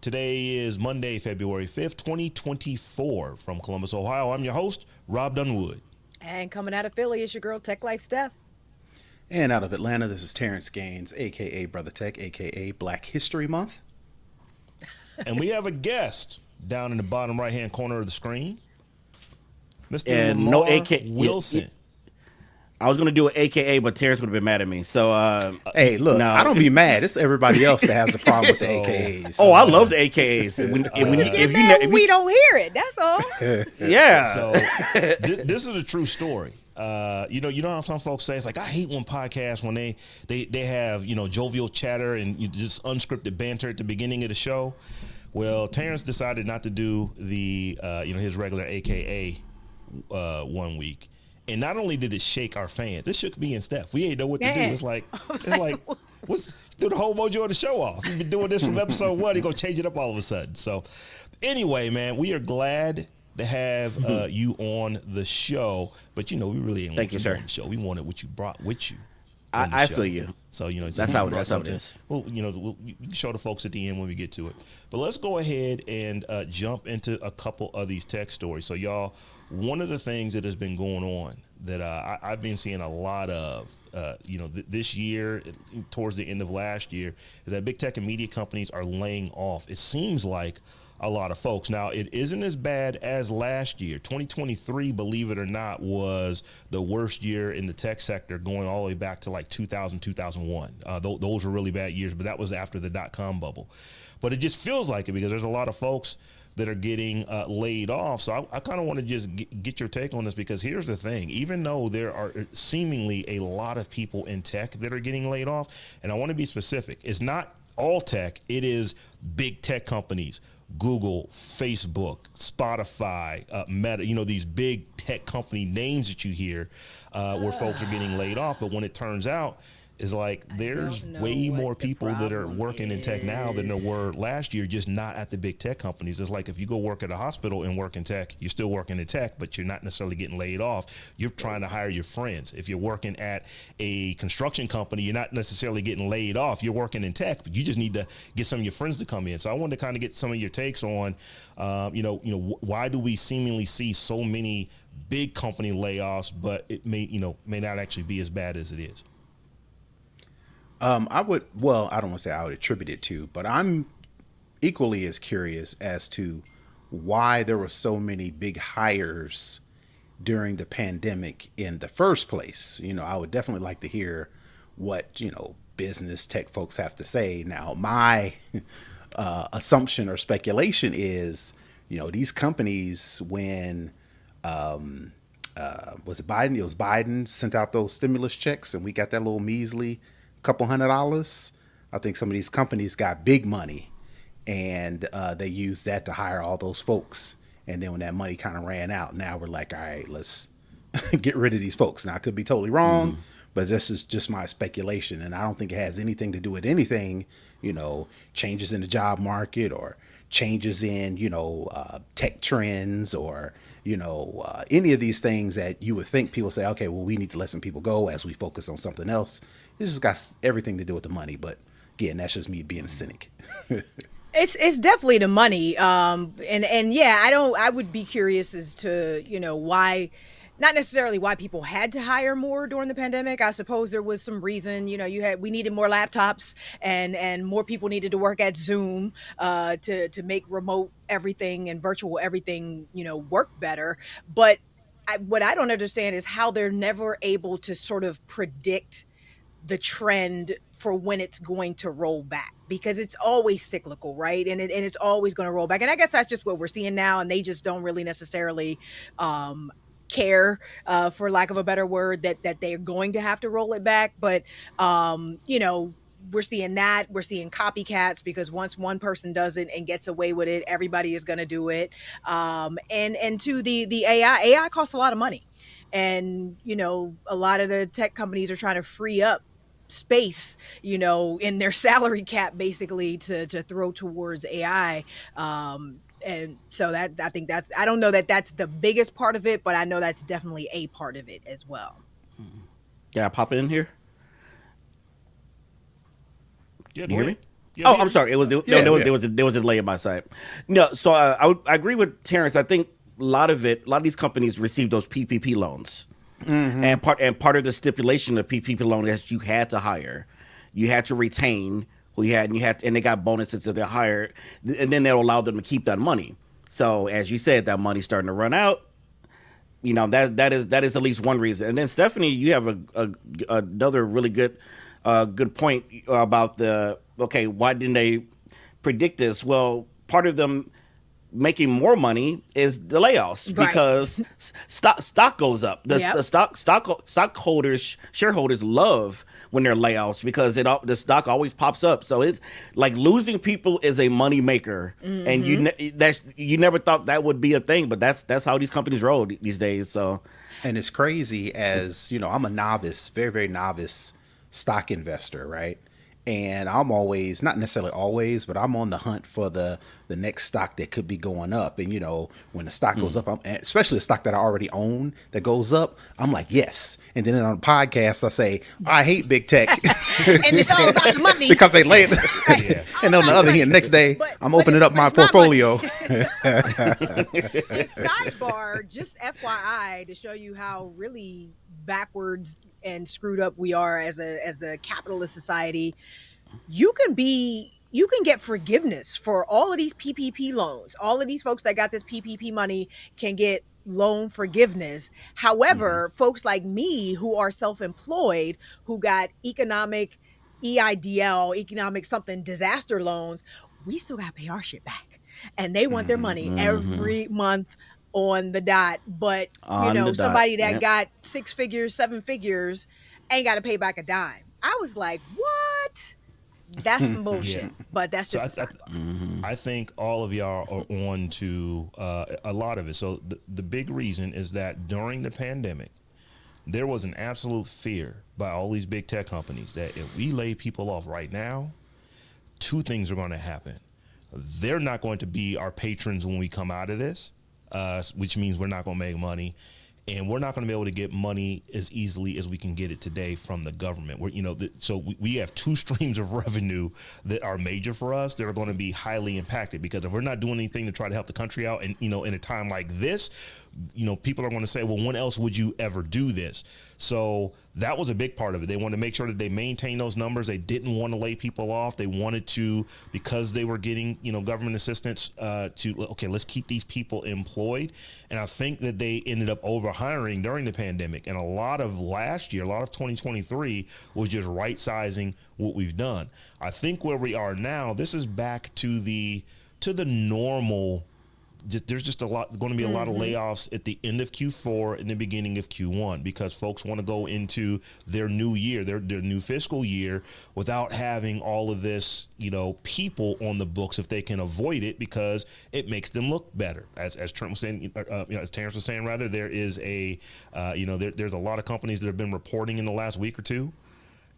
Today is Monday, February 5th, 2024. From Columbus, Ohio, I'm your host, Robb Dunewood. And coming out of Philly is your girl, Tech Life Steph. And out of Atlanta, this is Terrance Gaines, a.k.a. Brother Tech, a.k.a. Black History Month. And we have a guest down in the bottom right-hand corner of the screen, Mr. And Lamarr no AK Wilson. I was gonna do an AKA, but Terrance would have been mad at me. So, hey, look, no. I don't be mad. It's everybody else that has a problem with the AKAs. Oh, I love the AKAs. We don't hear it. That's all. Yeah. So this is a true story. You know how some folks say it's like, I hate when podcasts when they have jovial chatter and just unscripted banter at the beginning of the show. Well, Terrance decided not to do the his regular AKA 1 week. And not only did it shake our fans, it shook me and Steph. We ain't know what to do. It's like what's do the whole mojo of the show off? We've been doing this from episode 1. You're gonna change it up all of a sudden. So anyway, man, we are glad to have you on the show. But we really ain't want you on the show. We wanted what you brought with you. I feel you. So that's how it is. Well, we can show the folks at the end when we get to it. But let's go ahead and jump into a couple of these tech stories. So y'all, one of the things that has been going on that I've been seeing a lot of, this year, towards the end of last year, is that big tech and media companies are laying off. It seems like a lot of folks. Now, it isn't as bad as last year. 2023, believe it or not, was the worst year in the tech sector, going all the way back to like 2000, 2001. Those were really bad years, but that was after the dot-com bubble. But it just feels like it because there's a lot of folks that are getting laid off. So I kind of want to just get your take on this, because here's the thing. Even though there are seemingly a lot of people in tech that are getting laid off, and I want to be specific, it's not all tech, it is big tech companies. Google, Facebook, Spotify, Meta, these big tech company names that you hear where folks are getting laid off. But when it turns out, is like there's way more people that are working in tech now than there were last year, just not at the big tech companies. It's like if you go work at a hospital and work in tech, you're still working in tech, but you're not necessarily getting laid off. You're trying to hire your friends. If you're working at a construction company, you're not necessarily getting laid off. You're working in tech, but you just need to get some of your friends to come in. So I wanted to kind of get some of your takes on, why do we seemingly see so many big company layoffs, but it may not actually be as bad as it is. I don't want to say I would attribute it to, but I'm equally as curious as to why there were so many big hires during the pandemic in the first place. I would definitely like to hear what, business tech folks have to say. Now, my assumption or speculation is, these companies, when was it Biden? It was Biden sent out those stimulus checks and we got that little measly couple $100. I think some of these companies got big money and they used that to hire all those folks. And then when that money kind of ran out, now we're like, all right, let's get rid of these folks. Now I could be totally wrong, but this is just my speculation. And I don't think it has anything to do with anything, changes in the job market or changes in, tech trends or, any of these things that you would think people say, okay, well, we need to let some people go as we focus on something else. It's just got everything to do with the money. But again, that's just me being a cynic. It's definitely the money. And yeah, I would be curious as to, why, not necessarily why people had to hire more during the pandemic. I suppose there was some reason, we needed more laptops and more people needed to work at Zoom to make remote everything and virtual everything, work better. But what I don't understand is how they're never able to sort of predict the trend for when it's going to roll back, because it's always cyclical, right? And it's always going to roll back. And I guess that's just what we're seeing now. And they just don't really necessarily care, for lack of a better word, that they're going to have to roll it back. But, we're seeing that. We're seeing copycats, because once one person does it and gets away with it, everybody is going to do it. And to the AI costs a lot of money. And, a lot of the tech companies are trying to free up space, in their salary cap, basically to throw towards AI. And so that, I think I don't know that that's the biggest part of it, but I know that's definitely a part of it as well. Can I pop in here? Yeah, you hear me? Yeah, Oh, I'm sorry. It was Yeah. there was a delay on my side. No, so I agree with Terrance. I think a lot of these companies receive those PPP loans, and part of the stipulation of PPP loan is you had to hire, you had to retain who you had, and they got bonuses if they're hired, and then they'll allow them to keep that money. So as you said, that money's starting to run out. You know, that is at least one reason. And then Stephanie, you have another really good point about why didn't they predict this? Well, part of them making more money is the layoffs Right. because stock goes up. The stockholders, shareholders love when there are layoffs because the stock always pops up. So it's like losing people is a money maker, and you never thought that would be a thing, but that's how these companies roll these days. So, And it's crazy, as you know, I'm a novice, very, very novice stock investor, right? And I'm always, not necessarily always, but I'm on the hunt for the next stock that could be going up. And, you know, when the stock goes up, especially a stock that I already own that goes up, I'm like, yes. And then on the podcast, I say, I hate big tech. And it's all about the money. Because they lay it. Yeah. And on the other hand, next day, I'm opening up my it's my portfolio. And sidebar, just FYI, to show you how really backwards and screwed up we are as a capitalist society. You can get forgiveness for all of these PPP loans. All of these folks that got this PPP money can get loan forgiveness. However, folks like me who are self-employed, who got economic something disaster loans, we still got to pay our shit back. And they want their money every month on the dot. But, somebody that got 6 figures, 7 figures ain't got to pay back a dime. I was like, what? That's some bullshit. But that's just I think all of y'all are on to a lot of it. So the big reason is that during the pandemic, there was an absolute fear by all these big tech companies that if we lay people off right now, 2 things are going to happen. They're not going to be our patrons when we come out of this, which means we're not going to make money. And we're not going to be able to get money as easily as we can get it today from the government. So we have 2 streams of revenue that are major for us that are going to be highly impacted, because if we're not doing anything to try to help the country out, and in a time like this, people are going to say, well, when else would you ever do this? So that was a big part of it. They wanted to make sure that they maintain those numbers. They didn't want to lay people off. They wanted to, because they were getting, government assistance, let's keep these people employed. And I think that they ended up over-hiring during the pandemic. And a lot of last year, a lot of 2023 was just right-sizing what we've done. I think where we are now, this is back to the normal. There's just going to be a lot of layoffs at the end of Q4 and the beginning of Q1, because folks want to go into their new year, their new fiscal year, without having all of this, people on the books if they can avoid it, because it makes them look better. As Trent was saying, as Terrance was saying, rather, there is there's a lot of companies that have been reporting in the last week or two,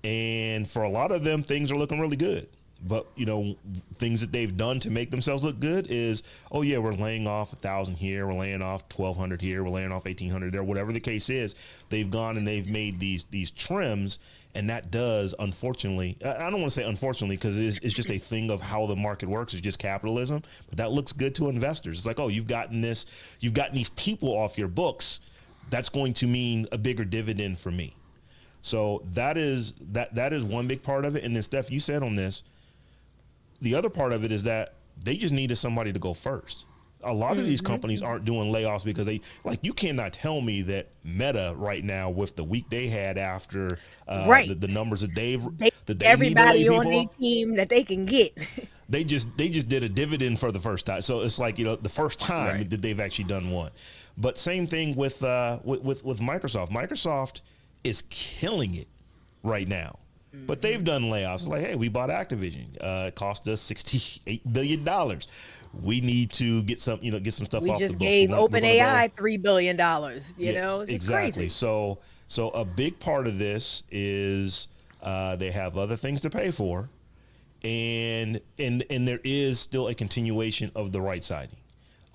and for a lot of them, things are looking really good. But, things that they've done to make themselves look good is, oh, yeah, we're laying off 1,000 here. We're laying off 1,200 here. We're laying off 1,800 there. Whatever the case is, they've gone and they've made these trims. And that does, unfortunately, I don't want to say unfortunately, because it's just a thing of how the market works. It's just capitalism. But that looks good to investors. It's like, oh, you've gotten these people off your books. That's going to mean a bigger dividend for me. So that is one big part of it. And then, Steph, you said on this, the other part of it is that they just needed somebody to go first. A lot of these companies aren't doing layoffs because you cannot tell me that Meta right now, with the week they had after the numbers that they everybody need to lay on people their off, team that they can get. they just did a dividend for the first time. So it's like, the first time that they've actually done one. But same thing with Microsoft. Microsoft is killing it right now. But they've done layoffs. It's like, hey, we bought Activision. It cost us $68 billion. We need to get some stuff off the books. We just gave OpenAI $3 billion. It's exactly. crazy. So a big part of this is they have other things to pay for, and there is still a continuation of the right siding.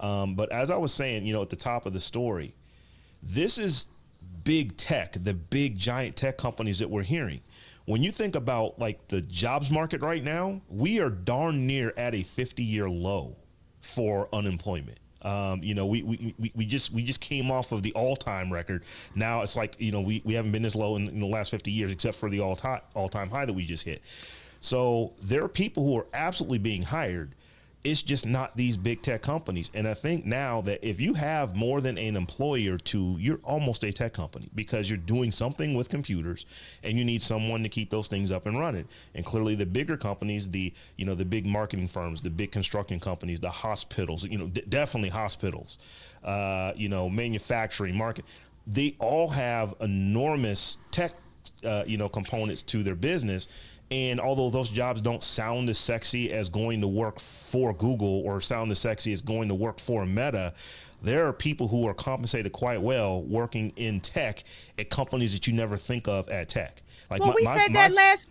But as I was saying, at the top of the story, this is big tech, the big giant tech companies that we're hearing. when you think about like the jobs market right now, we are darn near at a 50-year low for unemployment. We just came off of the all-time record. Now it's like, we haven't been this low in the last 50 years, except for the all-time high that we just hit. So there are people who are absolutely being hired. It's just not these big tech companies. And I think now that if you have more than an employee or two, you're almost a tech company, because you're doing something with computers and you need someone to keep those things up and running. And clearly the bigger companies, the big marketing firms, the big construction companies, the hospitals, definitely hospitals, manufacturing, market, they all have enormous tech, components to their business. And although those jobs don't sound as sexy as going to work for Google or sound as sexy as going to work for Meta, there are people who are compensated quite well working in tech at companies that you never think of at tech. Like we said that last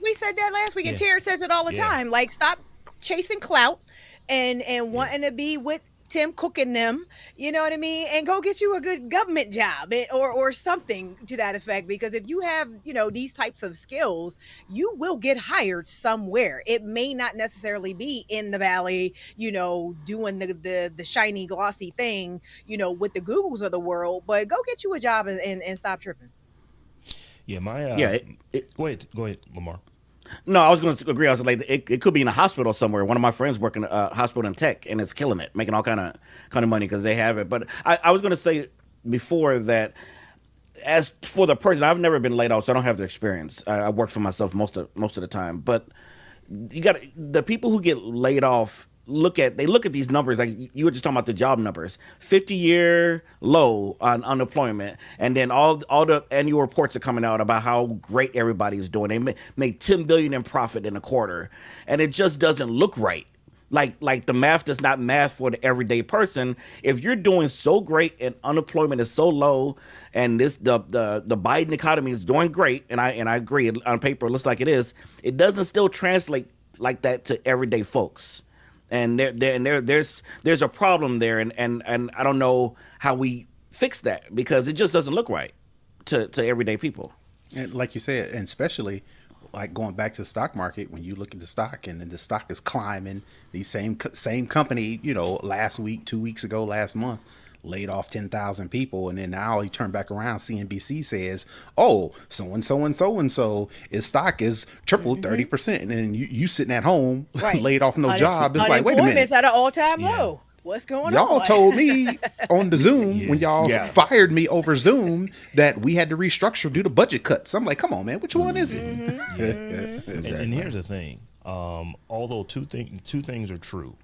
week, and Terrance says it all the time. Like, stop chasing clout and wanting to be with Tim Cook and them, you know what I mean? And go get you a good government job or something to that effect. Because if you have, these types of skills, you will get hired somewhere. It may not necessarily be in the Valley, doing the shiny, glossy thing, with the Googles of the world, but go get you a job and stop tripping. Yeah, go ahead, Lamarr. No, I was going to agree. I was like, it could be in a hospital somewhere. One of my friends working a hospital in tech, and it's killing it, making all kind of money because they have it. But I was going to say before that, as for the person, I've never been laid off, so I don't have the experience. I work for myself most of the time. But you got the people who get laid off. Look at these numbers, like you were just talking about the job numbers, 50-year low on unemployment, and then all the annual reports are coming out about how great everybody's doing. They made $10 billion in profit in a quarter, and it just doesn't look right. Like the math does not math for the everyday person. If you're doing so great and unemployment is so low, and the Biden economy is doing great, and I agree, on paper it looks like it is, it doesn't still translate like that to everyday folks. And there's a problem there, and I don't know how we fix that, because it just doesn't look right to everyday people. And like you said, and especially like going back to the stock market, when you look at the stock and then the stock is climbing, the same company, last week, 2 weeks ago, last month, laid off 10,000 people, and then now you turn back around, CNBC says, oh, so-and-so, his stock is tripled 30%, and then you sitting at home, right, laid off, no job. It's like, wait a minute. Unemployment's at an all-time low. What's going on? Y'all told me on the Zoom, when y'all fired me over Zoom, that we had to restructure due to budget cuts. I'm like, come on, man, which one is it? And here's the thing. Although two things are true.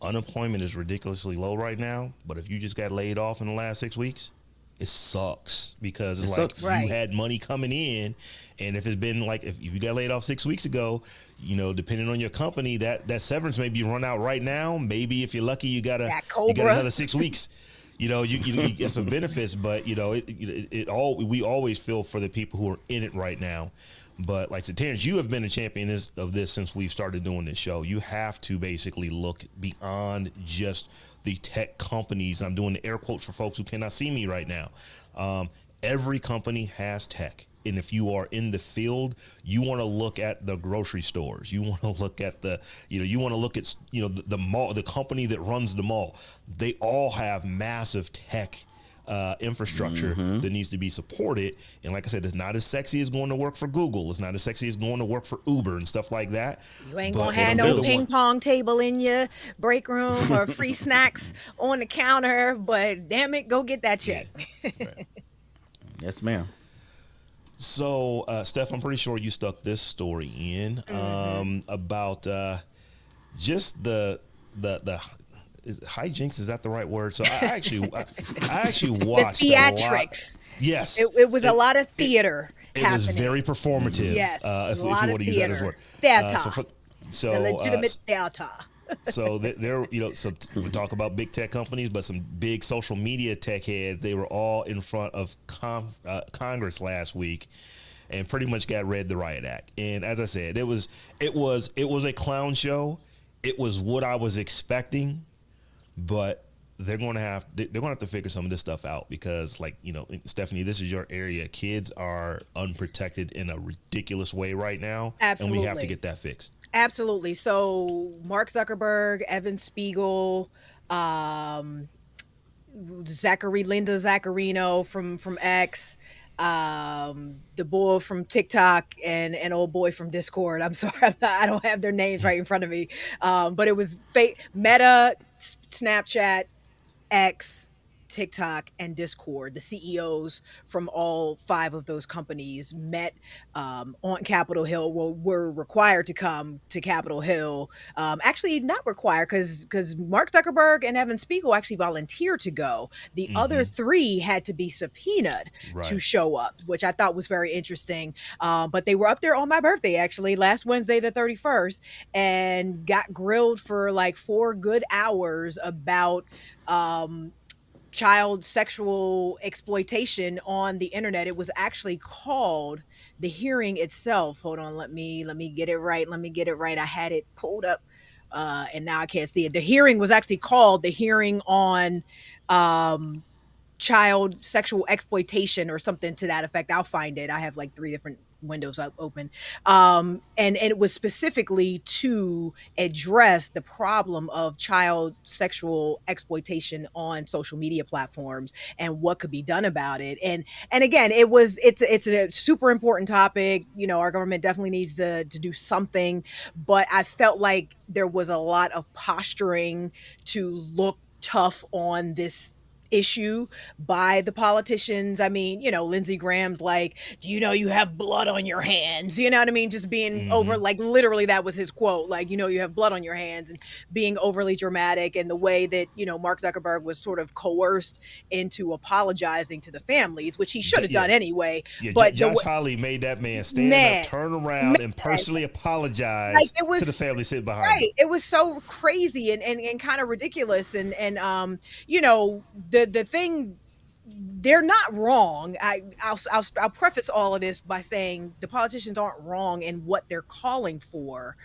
Unemployment is ridiculously low right now, but if you just got laid off in the last 6 weeks, it sucks, because it's like you had money coming in, and if it's been like, if you got laid off 6 weeks ago, depending on your company, that severance may be run out right now. Maybe if you're lucky, you got another 6 weeks. You get some benefits, but we always feel for the people who are in it right now. But like I said, Terrance, you have been a champion of this since we've started doing this show. You have to basically look beyond just the tech companies. I'm doing the air quotes for folks who cannot see me right now. Every company has tech. And if you are in the field, you want to look at the grocery stores. You want to look at the mall, the company that runs the mall. They all have massive tech infrastructure that needs to be supported. And like I said, it's not as sexy as going to work for Google. It's not as sexy as going to work for Uber and stuff like that. You ain't gonna have no ping pong table in your break room or free snacks on the counter, but damn it, go get that check. Right. Yes, ma'am. So, Steph, I'm pretty sure you stuck this story in about just the hijinks. Is that the right word? So I actually watched the theatrics. Yes, it was a lot of theater. It was very performative. Yes, if you want to use that as word. Theater. So the legitimate theater. So there, so we talk about big tech companies, but some big social media tech heads. They were all in front of Congress last week, and pretty much got read the riot act. And as I said, it was a clown show. It was what I was expecting, but they're going to have to figure some of this stuff out because, like, you know, Stephanie, this is your area. Kids are unprotected in a ridiculous way right now. Absolutely. And we have to get that fixed. Absolutely. So Mark Zuckerberg, Evan Spiegel, Linda Zaccarino from X, the boy from TikTok, and an old boy from Discord. I'm sorry, I don't have their names right in front of me. But it was Meta, Snapchat, X, TikTok, and Discord. The CEOs from all 5 of those companies met on Capitol Hill. Were required to come to Capitol Hill. Actually, not required because Mark Zuckerberg and Evan Spiegel actually volunteered to go. The other 3 had to be subpoenaed to show up, which I thought was very interesting. But they were up there on my birthday, actually, last Wednesday, the 31st, and got grilled for like 4 good hours about child sexual exploitation on the internet. It was actually called, the hearing itself, hold on, let me get it right. I had it pulled up and now I can't see it. The hearing was actually called the hearing on child sexual exploitation or something to that effect. I'll find it. I have like 3 different windows up open. And it was specifically to address the problem of child sexual exploitation on social media platforms and what could be done about it. And again, it's a super important topic. You know, our government definitely needs to do something, but I felt like there was a lot of posturing to look tough on this issue by the politicians. I mean, you know, Lindsey Graham's like, do you know you have blood on your hands? You know what I mean? Just being over, like, literally that was his quote, like, you know, you have blood on your hands, and being overly dramatic, and the way that, you know, Mark Zuckerberg was sort of coerced into apologizing to the families, which he should have done anyway. Yeah, but Josh Hawley made that man stand up, turn around, and personally apologize to the family sitting behind him. It was so crazy and kind of ridiculous. And you know, the thing, they're not wrong. I'll preface all of this by saying the politicians aren't wrong in what they're calling for.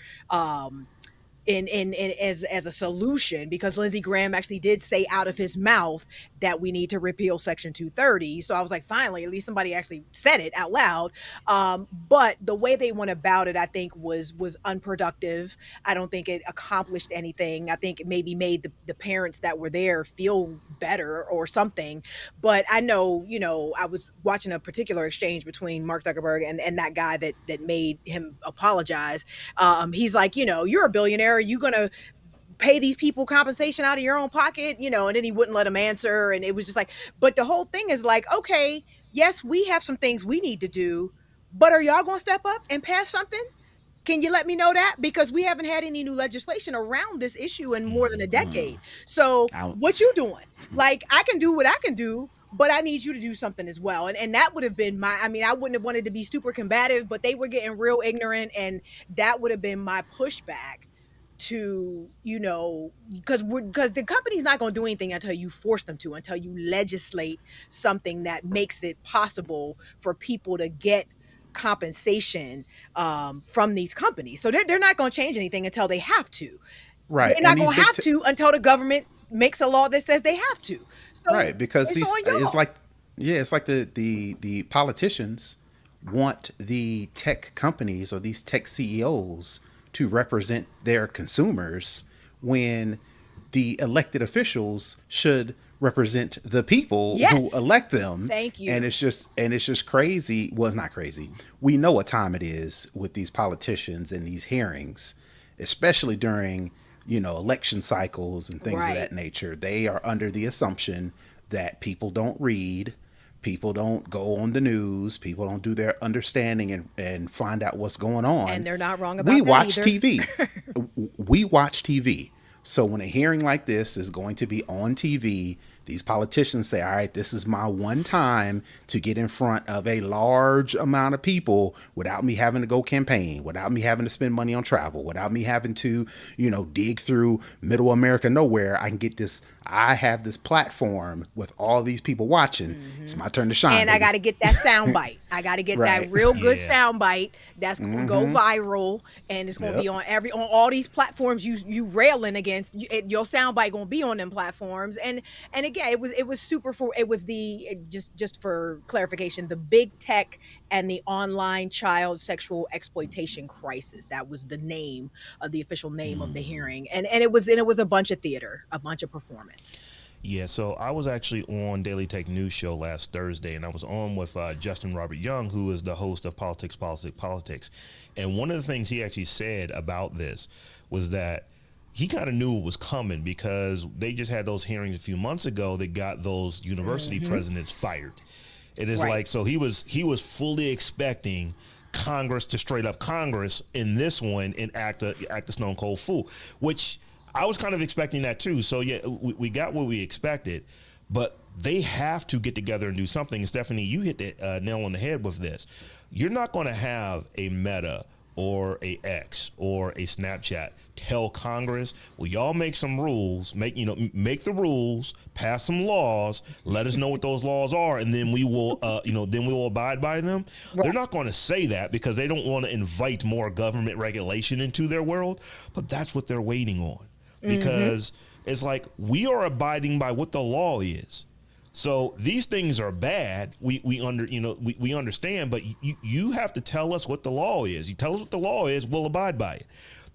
In as a solution, because Lindsey Graham actually did say out of his mouth that we need to repeal Section 230. So I was like, finally, at least somebody actually said it out loud. But the way they went about it, I think, was unproductive. I don't think it accomplished anything. I think it maybe made the parents that were there feel better or something. But I know, you know, I was watching a particular exchange between Mark Zuckerberg and that guy that made him apologize. He's like, you know, you're a billionaire. Are you going to pay these people compensation out of your own pocket? You know, and then he wouldn't let him answer. And it was just like, but the whole thing is like, okay, yes, we have some things we need to do, but are y'all going to step up and pass something? Can you let me know that? Because we haven't had any new legislation around this issue in more than a decade. So what you doing? Like, I can do what I can do, but I need you to do something as well. And that would have been I wouldn't have wanted to be super combative, but they were getting real ignorant. And that would have been my pushback to, you know, because the company's not going to do anything until you force them to, until you legislate something that makes it possible for people to get compensation from these companies. So they're not going to change anything until they have to. Right. They're not going to have to until the government makes a law that says they have to. So right, because it's like the politicians want the tech companies or these tech CEOs to represent their consumers, when the elected officials should represent the people who elect them. Thank you. And it's just crazy. Well, it's not crazy. We know what time it is with these politicians and these hearings, especially during, you know, election cycles and things of that nature. They are under the assumption that people don't read, people don't go on the news, people don't do their understanding and find out what's going on. And they're not wrong about that. We watch either. TV. We watch TV. So when a hearing like this is going to be on TV These politicians say, all right, this is my one time to get in front of a large amount of people without me having to go campaign, without me having to spend money on travel, without me having to, dig through middle America nowhere. I can get this. I have this platform with all these people watching. It's my turn to shine. And I got to get that sound bite. I got to get that Right. real good Yeah. sound bite that's going to go viral, and it's going to be on all these platforms you railing against. Your sound bite going to be on them platforms. And again, it was super for it was just for clarification, the big tech and the online child sexual exploitation crisis. That was the name of the official name of the hearing, and it was a bunch of theater, a bunch of performance. Yeah, so I was actually on Daily Tech News Show last Thursday, and I was on with Justin Robert Young, who is the host of Politics. And one of the things he actually said about this was that he kind of knew it was coming because they just had those hearings a few months ago that got those university presidents fired. It is Right. like, so he was fully expecting Congress to straight up Congress in this one and act a stone cold fool, which I was kind of expecting that too. So yeah, we got what we expected, but they have to get together and do something. And Stephanie, you hit the nail on the head with this. You're not going to have a Meta or a X or a Snapchat tell Congress, well, y'all make some rules, make the rules, pass some laws, let us know what those laws are, and then we will, then we will abide by them. Right. They're not going to say that because they don't want to invite more government regulation into their world, but that's what they're waiting on. Because it's like, we are abiding by what the law is. So these things are bad. We understand, but you have to tell us what the law is. You tell us what the law is, we'll abide by it.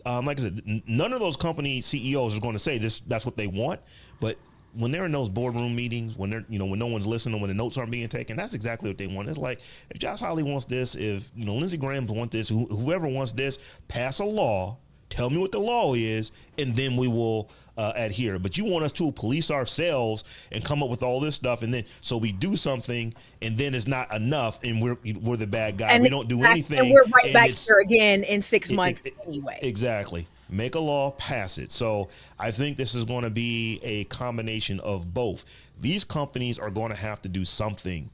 Like I said, none of those company CEOs are going to say that's what they want. But when they're in those boardroom meetings, when they're when no one's listening, when the notes aren't being taken, that's exactly what they want. It's like, if Josh Hawley wants this, if Lindsey Graham wants this, whoever wants this, pass a law. Tell me what the law is, and then we will adhere. But you want us to police ourselves and come up with all this stuff, and then so we do something, and then it's not enough, and we're the bad guy. And we don't do anything, and we're right back here again in 6 months anyway. Exactly. Make a law, pass it. So I think this is going to be a combination of both. These companies are going to have to do something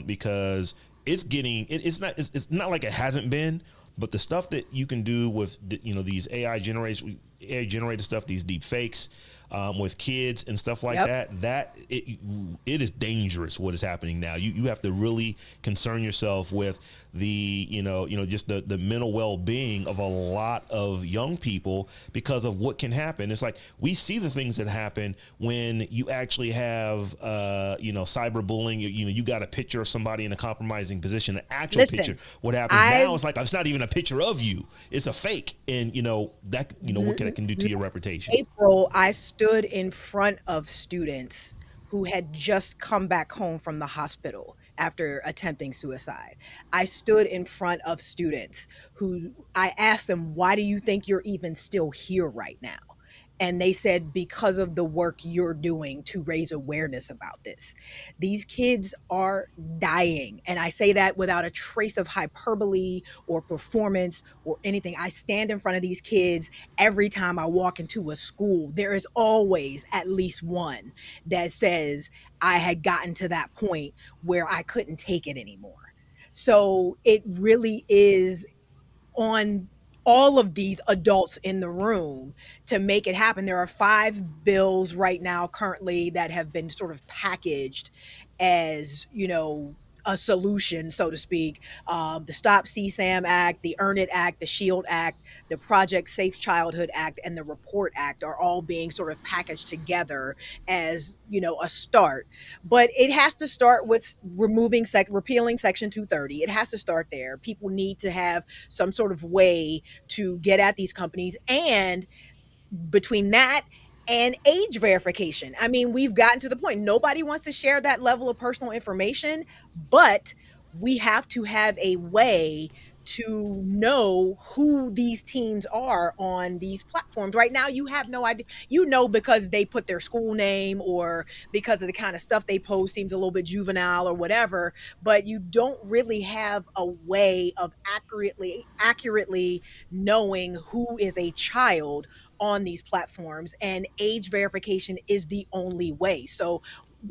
because it's not like it hasn't been. But the stuff that you can do with these AI generated stuff, these deep fakes with kids and stuff like that it is dangerous what is happening now. You have to really concern yourself with the just the mental well-being of a lot of young people because of what can happen. It's like, we see the things that happen when you actually have cyberbullying. You got a picture of somebody in a compromising position, an actual picture. What happens now is like, it's not even a picture of you, it's a fake, and what that can do to your reputation. April, I stood in front of students who had just come back home from the hospital after attempting suicide. I stood in front of students who I asked them, why do you think you're even still here right now? And they said, because of the work you're doing to raise awareness about this. These kids are dying. And I say that without a trace of hyperbole or performance or anything. I stand in front of these kids every time I walk into a school. There is always at least one that says, I had gotten to that point where I couldn't take it anymore. So it really is on all of these adults in the room to make it happen. There are 5 bills right now currently that have been sort of packaged as, a solution, so to speak. The Stop CSAM Act, the Earn It Act, the SHIELD Act, the Project Safe Childhood Act, and the Report Act are all being sort of packaged together as, a start. But it has to start with repealing Section 230. It has to start there. People need to have some sort of way to get at these companies, and between that and age verification. I mean, we've gotten to the point, nobody wants to share that level of personal information, but we have to have a way to know who these teens are on these platforms. Right now, you have no idea. Because they put their school name or because of the kind of stuff they post seems a little bit juvenile or whatever, but you don't really have a way of accurately knowing who is a child on these platforms, and age verification is the only way. So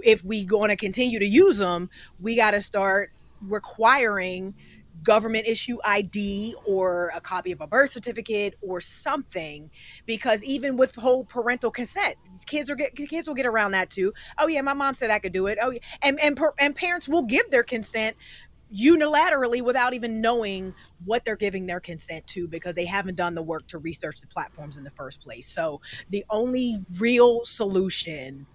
if we going to continue to use them, we got to start requiring government issue ID or a copy of a birth certificate or something, because even with whole parental consent, kids will get around that too. Oh yeah, my mom said I could do it. Oh yeah. And parents will give their consent unilaterally without even knowing what they're giving their consent to, because they haven't done the work to research the platforms in the first place. So the only real solution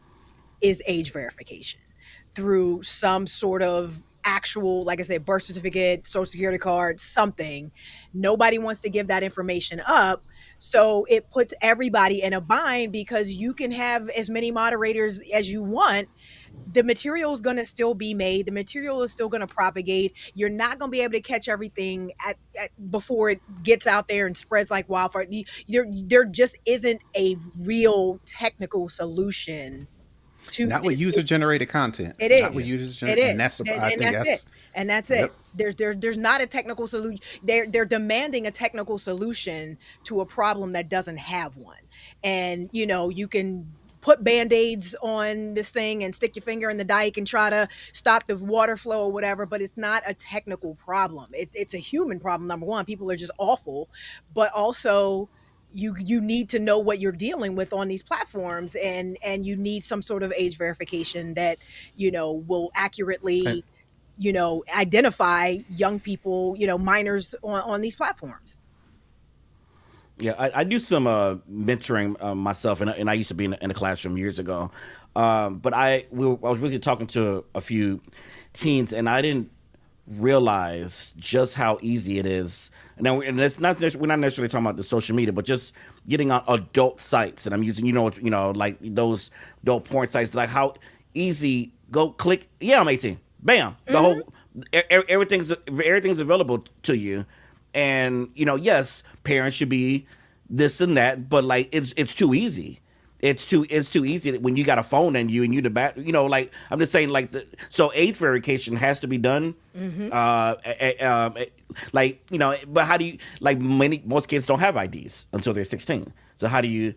is age verification through some sort of actual, like I said, birth certificate, social security card, something. Nobody wants to give that information up. So it puts everybody in a bind, because you can have as many moderators as you want. The material is going to still be made. The material is still going to propagate. You're not going to be able to catch everything before it gets out there and spreads like wildfire. There just isn't a real technical solution to Not with this. user generated content. It is. Not with user It generated, is. and that's I think that's that's it. And that's yep. it. There's not a technical solution. They're demanding a technical solution to a problem that doesn't have one. And you can put band-aids on this thing and stick your finger in the dike and try to stop the water flow or whatever, but it's not a technical problem. It's a human problem. Number one, people are just awful, but also you need to know what you're dealing with on these platforms, and you need some sort of age verification that will accurately identify young people, minors on these platforms. Yeah, I do some mentoring myself, and I used to be in the classroom years ago. But I was really talking to a few teens, and I didn't realize just how easy it is. Now, and we're not necessarily talking about the social media, but just getting on adult sites, and I'm using like those adult porn sites, like how easy. Go click. Yeah, I'm 18. Bam. The whole everything's available to you, and yes, parents should be this and that, but like it's too easy. It's too easy when you got a phone in you and you the back. Like I'm just saying, like so age verification has to be done. But how do you most kids don't have IDs until they're 16. So how do you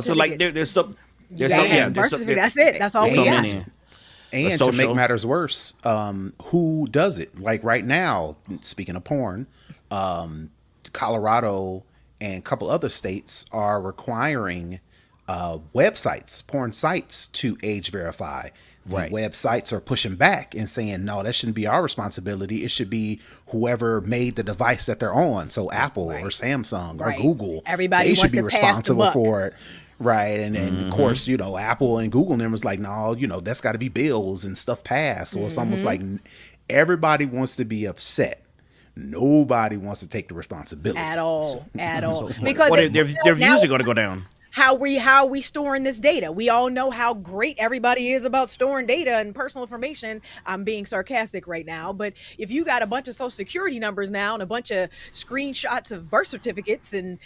so like there's some that's it. That's all we got. And to make matters worse, who does it? Like right now, speaking of porn, Colorado and a couple other states are requiring websites, porn sites, to age verify. The websites are pushing back and saying, no, that shouldn't be our responsibility. It should be whoever made the device that they're on. So Apple or Samsung or Google, everybody should be responsible for it. Right. And of course, Apple and Google them was like, no, that's got to be bills and stuff passed. So it's almost like everybody wants to be upset. Nobody wants to take the responsibility at all. Because their views are going to go down. How we storing this data? We all know how great everybody is about storing data and personal information. I'm being sarcastic right now, but if you got a bunch of social security numbers now and a bunch of screenshots of birth certificates and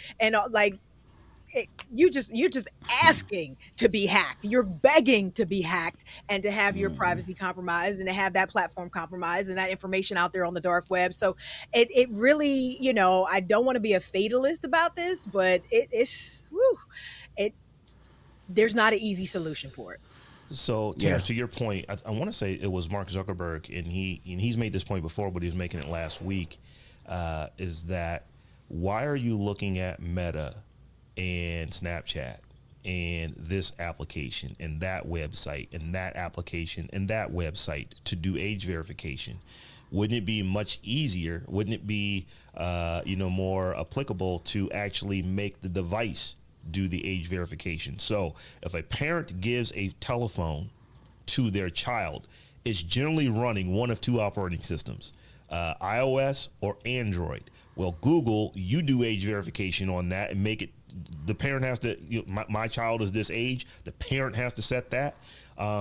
you're just asking to be hacked. You're begging to be hacked and to have your privacy compromised and to have that platform compromised and that information out there on the dark web. So it really, I don't want to be a fatalist about this, but there's not an easy solution for it. So, Terrance, to your point, I want to say it was Mark Zuckerberg, and he's made this point before, but he was making it last week, is that why are you looking at Meta and Snapchat and this application and that website and that application and that website to do age verification? Wouldn't it be much easier? Wouldn't it be more applicable to actually make the device do the age verification? So if a parent gives a telephone to their child, it's generally running one of two operating systems, iOS or Android. Well, Google, you do age verification on that and make it, the parent has to, my child is this age, the parent has to set that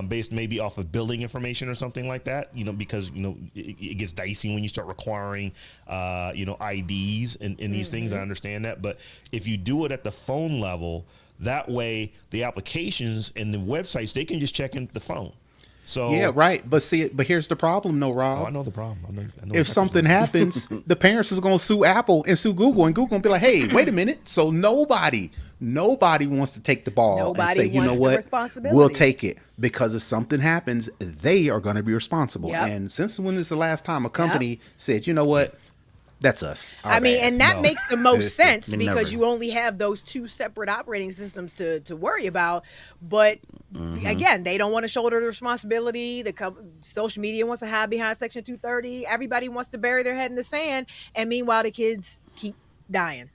based maybe off of billing information or something like that, because, it gets dicey when you start requiring, IDs and these things. I understand that. But if you do it at the phone level, that way the applications and the websites, they can just check in the phone. So Yeah, right. But here's the problem, though, Rob. Oh, I know the problem. I know If something happens, the parents is going to sue Apple and sue Google, and Google going to be like, "Hey, wait a minute." So nobody wants to take the ball Nobody and say, "You know wants the what? responsibility. We'll take it," because if something happens, they are going to be responsible. Yep. And since when is the last time a company said, "You know what? That's us." I mean, and that makes the most sense Never. because you only have those two separate operating systems to worry about. But again, they don't want to shoulder the responsibility. Social media wants to hide behind Section 230. Everybody wants to bury their head in the sand. And meanwhile, the kids keep dying.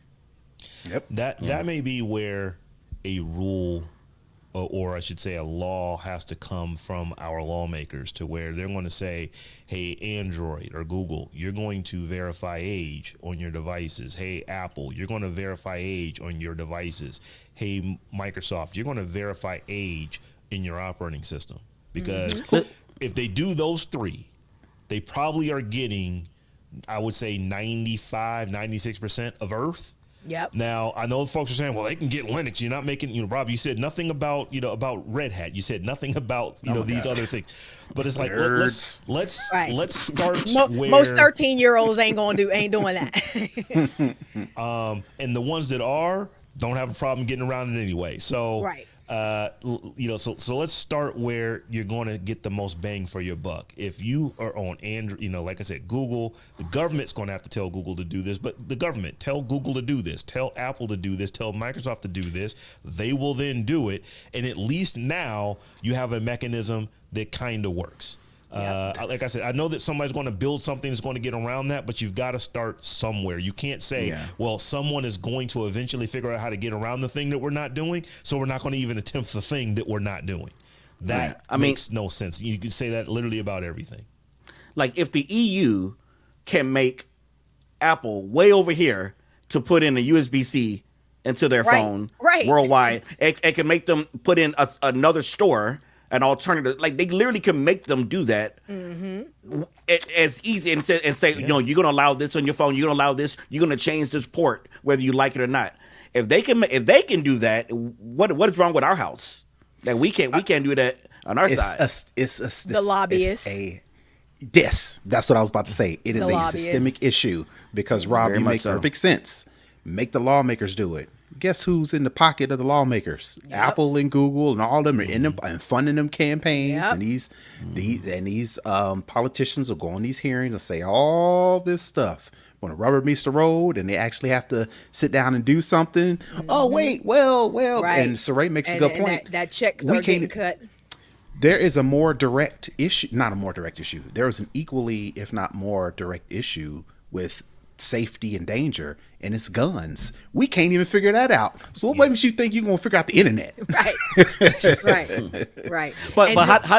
Yep. That may be where a rule, or I should say a law, has to come from our lawmakers, to where they're going to say, hey, Android or Google, you're going to verify age on your devices. Hey, Apple, you're going to verify age on your devices. Hey, Microsoft, you're going to verify age in your operating system. Because if they do those three, they probably are getting, I would say, 95, 96% of Earth. Yep. Now, I know folks are saying, well, they can get Linux. You're not making, Rob, you said nothing about, about Red Hat. You said nothing about, these other things. But it's like, let's start where... Most 13-year-olds ain't doing that. And the ones that are don't have a problem getting around it anyway. So, right. So let's start where you're going to get the most bang for your buck. If you are on Android, like I said, Google, the government's going to have to tell Google to do this, but the government, tell Google to do this, tell Apple to do this, tell Microsoft to do this. They will then do it. And at least now you have a mechanism that kind of works. Like I said, I know that somebody's going to build something that's going to get around that, but you've got to start somewhere. You can't say, well, someone is going to eventually figure out how to get around the thing that we're not doing, so we're not going to even attempt the thing that we're not doing. That makes no sense. You can say that literally about everything. Like if the EU can make Apple way over here to put in a USB-C into their phone worldwide, it can make them put in another store, an alternative. Like they literally can make them do that as easy and say, you're going to allow this on your phone. You're going to allow this. You're going to change this port whether you like it or not. If they can do that, what is wrong with our house that we can't do that on our side? The lobbyists. Yes, that's what I was about to say. It is a systemic issue because, Rob, you make perfect sense. Make the lawmakers do it. Guess who's in the pocket of the lawmakers? Apple and Google and all of them are in them and funding them campaigns. And these politicians will go on these hearings and say all this stuff. When the rubber meets the road and they actually have to sit down and do something. Oh, wait, well. Right. And Saray makes a good point. That check starts getting cut. There is a more direct issue, not a more direct issue. There is an equally, if not more direct issue with safety and danger, and it's guns. We can't even figure that out. So what makes you think you're going to figure out the internet? Right. But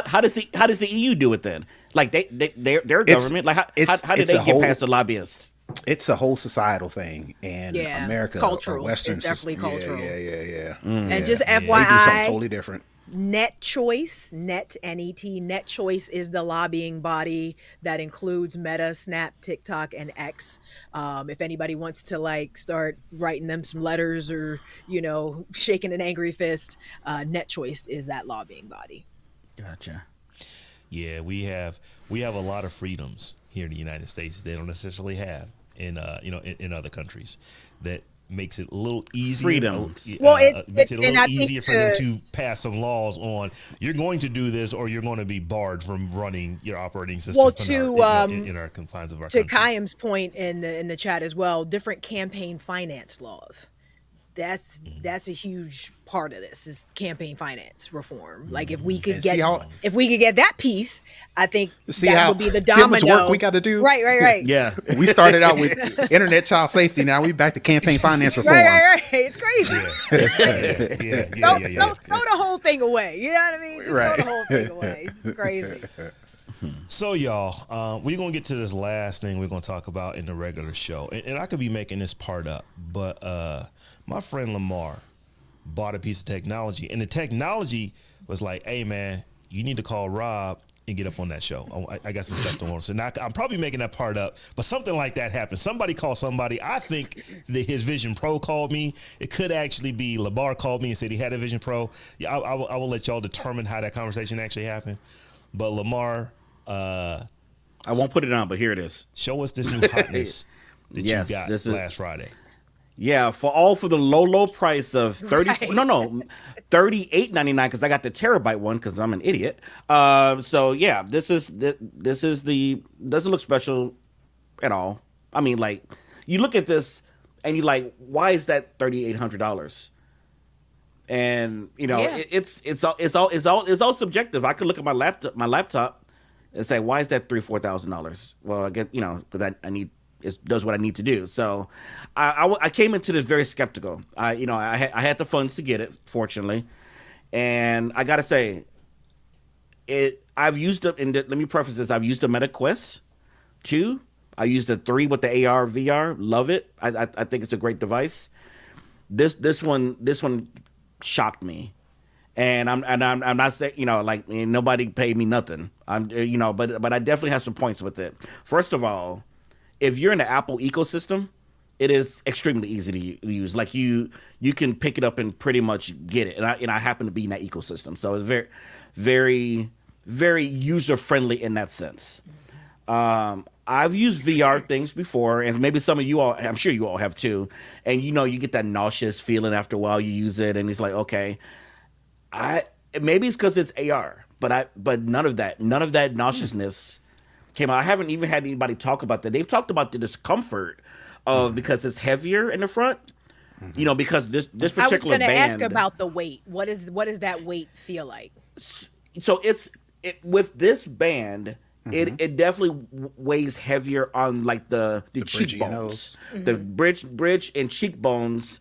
how does the EU do it then? Like their government, like how did they get past the lobbyists? It's a whole societal thing, and America, cultural. Western, it's definitely cultural. Yeah. And just FYI, they do something totally different. Net Choice, N-E-T, Net Choice is the lobbying body that includes Meta, Snap, TikTok, and X. If anybody wants to start writing them some letters or, shaking an angry fist, Net Choice is that lobbying body. Gotcha. Yeah, we have a lot of freedoms here in the United States they don't necessarily have in other countries that makes it a little easier. Freedoms. Makes it a little easier for them to pass some laws on. You're going to do this, or you're going to be barred from running your operating system. Well, in our confines of our country. To Kayam's point in the chat as well, different campaign finance laws. That's a huge part of this is campaign finance reform. Like if we could get that piece, I think that would be the domino. See how much work we got to do. Right. Yeah, we started out with internet child safety. Now we back to campaign finance reform. Right. It's crazy. Throw the whole thing away. You know what I mean? Just throw the whole thing away. It's crazy. So y'all, we're going to get to this last thing we're going to talk about in the regular show. And I could be making this part up, but my friend Lamarr bought a piece of technology, and the technology was like, hey, man, you need to call Robb and get up on that show. I got some stuff to on. So now I'm probably making that part up, but something like that happened. Somebody called somebody. I think that his Vision Pro called me. It could actually be Lamarr called me and said he had a Vision Pro. Yeah, I will let y'all determine how that conversation actually happened. But Lamarr, I won't put it on, but here it is. show us this new hotness that Yes, you got this is- last Friday. Yeah, for the low price of 30 Right. no $38.99 because I got the terabyte one because I'm an idiot. So yeah, this is the doesn't look special at all. I mean, like you look at this and you're like, why is that $3,800? And you know, Yeah. it's all subjective. I could look at my laptop and say, why is that $4,000? Well, I guess, you know, because I need, it does what I need to do. So I came into this very skeptical. I had the funds to get it, fortunately. And I got to say, I've used it, and let me preface this, I've used the Meta Quest 2. I used the 3 with the AR, VR. Love it. I think it's a great device. This one shocked me. And I'm not saying, you know, like nobody paid me nothing. But I definitely have some points with it. First of all, if you're in the Apple ecosystem, it is extremely easy to use. Like you can pick it up and pretty much get it. And I happen to be in that ecosystem, so it's very, very, very user friendly in that sense. I've used VR things before, and maybe some of you all, I'm sure you all have too. And you know, you get that nauseous feeling after a while you use it, and it's like, okay. Maybe it's because it's AR, but none of that nauseousness came out. I haven't even had anybody talk about that. They've talked about the discomfort of because it's heavier in the front. You know, because this particular I was going to band, ask about the weight. What does that weight feel like? So with this band, it definitely weighs heavier on like the bridge of your cheekbones, nose. the bridge and cheekbones.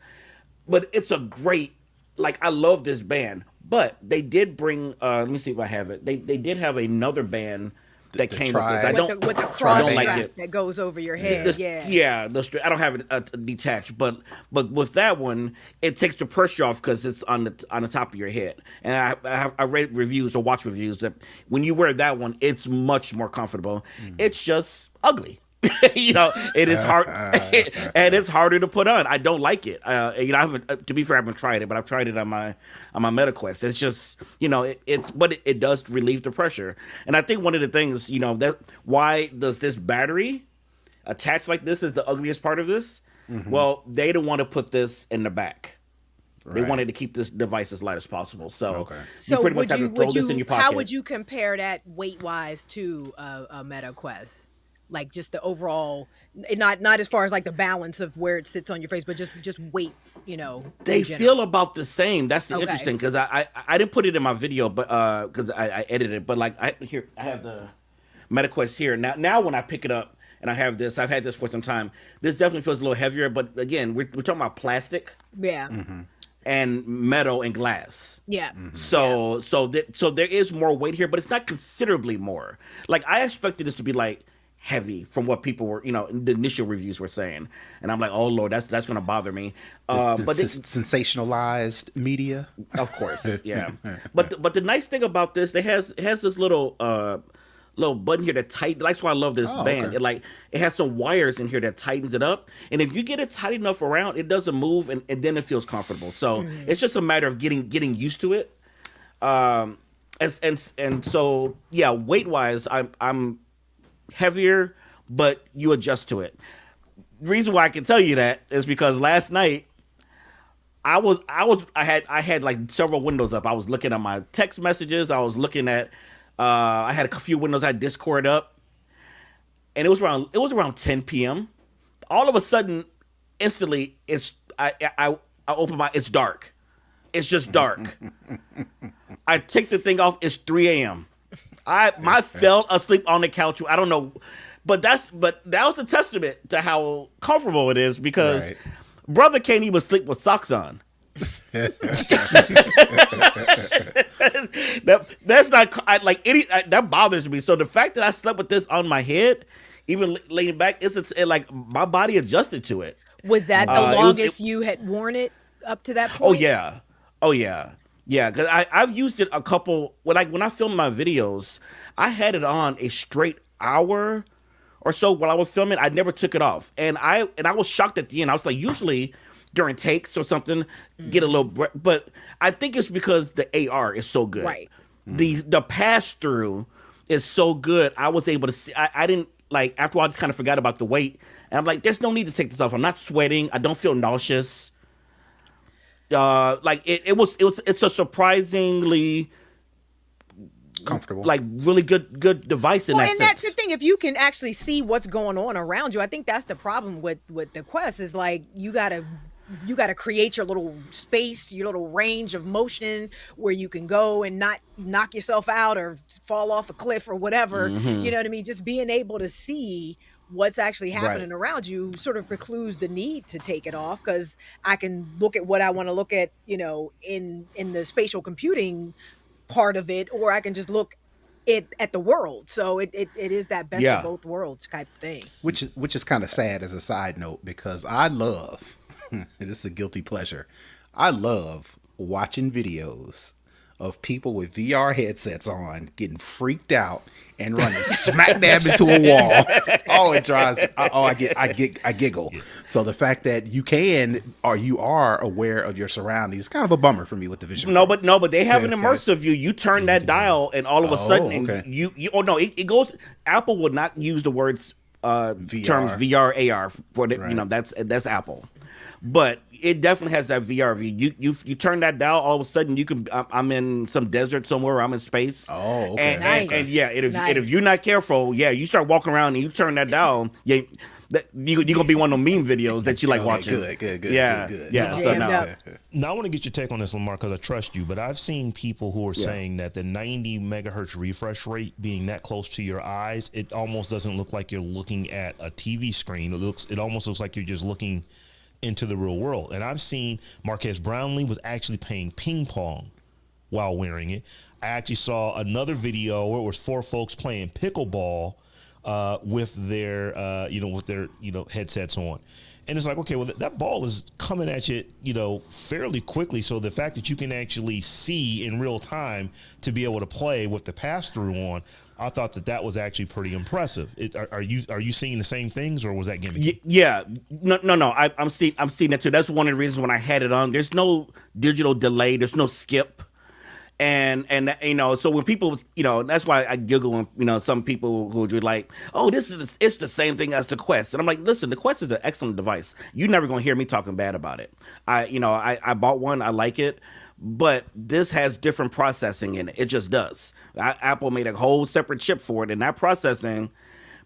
But it's a great, like, I love this band. But they did bring. Let me see if I have it. They did have another band that came with this. I don't With the cross like strap it. that goes over your head. Yeah. I don't have it detached, but with that one, it takes the pressure off because it's on the top of your head. And I read reviews or watched reviews that when you wear that one, it's much more comfortable. It's just ugly. You know, it is hard, and it's harder to put on. I don't like it. You know, I haven't. To be fair, I haven't tried it, but I've tried it on my Meta Quest. It's just, you know, but it does relieve the pressure. And I think one of the things, you know, that why does this battery attach like this is the ugliest part of this? Well, they don't want to put this in the back. They Right. wanted to keep this device as light as possible. So, you So pretty much have to throw this in your pocket. how would you compare that weight wise to a Meta Quest? Like just the overall, not as far as like the balance of where it sits on your face, but just weight, you know. They in general. feel about the same. That's the Okay. interesting, because I didn't put it in my video, but because I edited it. But like I have the MetaQuest here now. When I pick it up and I have this, I've had this for some time. This definitely feels a little heavier. But again, we're talking about plastic Yeah. and metal and glass. Yeah. So there is more weight here, but it's not considerably more. Like I expected this to be like heavy from what people were, you know, the initial reviews were saying, and I'm like, oh Lord, that's going to bother me. But Sensationalized media, of course, yeah. But the nice thing about this, it has this little button here that tight. That's why I love this band. Okay. It has some wires in here that tightens it up, and if you get it tight enough around, it doesn't move, and then it feels comfortable. So it's just a matter of getting used to it. And so yeah, weight wise, I'm heavier, but you adjust to it. The reason why I can tell you that is because last night I had like several windows up. I was looking at my text messages. I was looking at I had a few windows. I had Discord up, and it was around 10 p.m. All of a sudden, instantly, I open it's dark. It's just dark. I take the thing off. It's 3 a.m. I fell asleep on the couch. I don't know, but that was a testament to how comfortable it is, because brother can't even sleep with socks on. That's not that bothers me. So the fact that I slept with this on my head, even laying back, like my body adjusted to it. Was that the longest you had worn it up to that point? Oh yeah. Yeah, because I've used it a couple. When I filmed my videos, I had it on a straight hour or so while I was filming. I never took it off, and I was shocked at the end. I was like, usually during takes or something, get a little, but I think it's because the AR is so good. Right. The pass through is so good. I was able to see. I didn't like after a while. I just kind of forgot about the weight, and I'm like, there's no need to take this off. I'm not sweating. I don't feel nauseous. Like it's a surprisingly Comfortable, like really good device in that and sense. that's the thing. If you can actually see what's going on around you, I think that's the problem with the Quest is like you gotta create your little space, your little range of motion where you can go and not knock yourself out or fall off a cliff or whatever. You know what I mean? Just being able to see what's actually happening around you sort of precludes the need to take it off, because I can look at what I want to look at, you know, in the spatial computing part of it, or I can just look at the world. So it is that best of both worlds type thing. which is kind of sad as a side note, because I love this is a guilty pleasure. I love watching videos of people with VR headsets on getting freaked out and running smack dab into a wall. Oh, it drives. I giggle. So the fact that you can or you are aware of your surroundings is kind of a bummer for me with the vision. No, but they have an immersive view. You turn that dial, and all of a sudden, okay. you oh no, it goes. Apple would not use the words terms VR AR for the, you know, that's Apple, but it definitely has that VR view. You turn that dial, all of a sudden you can. I'm in some desert somewhere. I'm in space. Oh, okay. And if you're not careful, you start walking around and you turn that dial, you're gonna be one of those meme videos that you like watching. Good. Yeah. So Now I want to get your take on this, Lamarr, because I trust you. But I've seen people who are saying that the 90 megahertz refresh rate being that close to your eyes, it almost doesn't look like you're looking at a TV screen. It almost looks like you're just looking into the real world. And I've seen Marquez Brownlee was actually playing ping pong while wearing it. I actually saw another video where it was 4 folks playing pickleball with their headsets on. And it's like, okay, well, that ball is coming at you, fairly quickly. So the fact that you can actually see in real time to be able to play with the pass-through on, I thought that was actually pretty impressive. Are you seeing the same things, or was that gimmicky? Yeah, no. I'm seeing that too. That's one of the reasons when I had it on. There's no digital delay. There's no skip. And so when people, that's why I giggle when, some people who are like, oh, it's the same thing as the Quest. And I'm like, listen, the Quest is an excellent device. You're never going to hear me talking bad about it. I bought one. I like it. But this has different processing in it. It just does. Apple made a whole separate chip for it, and that processing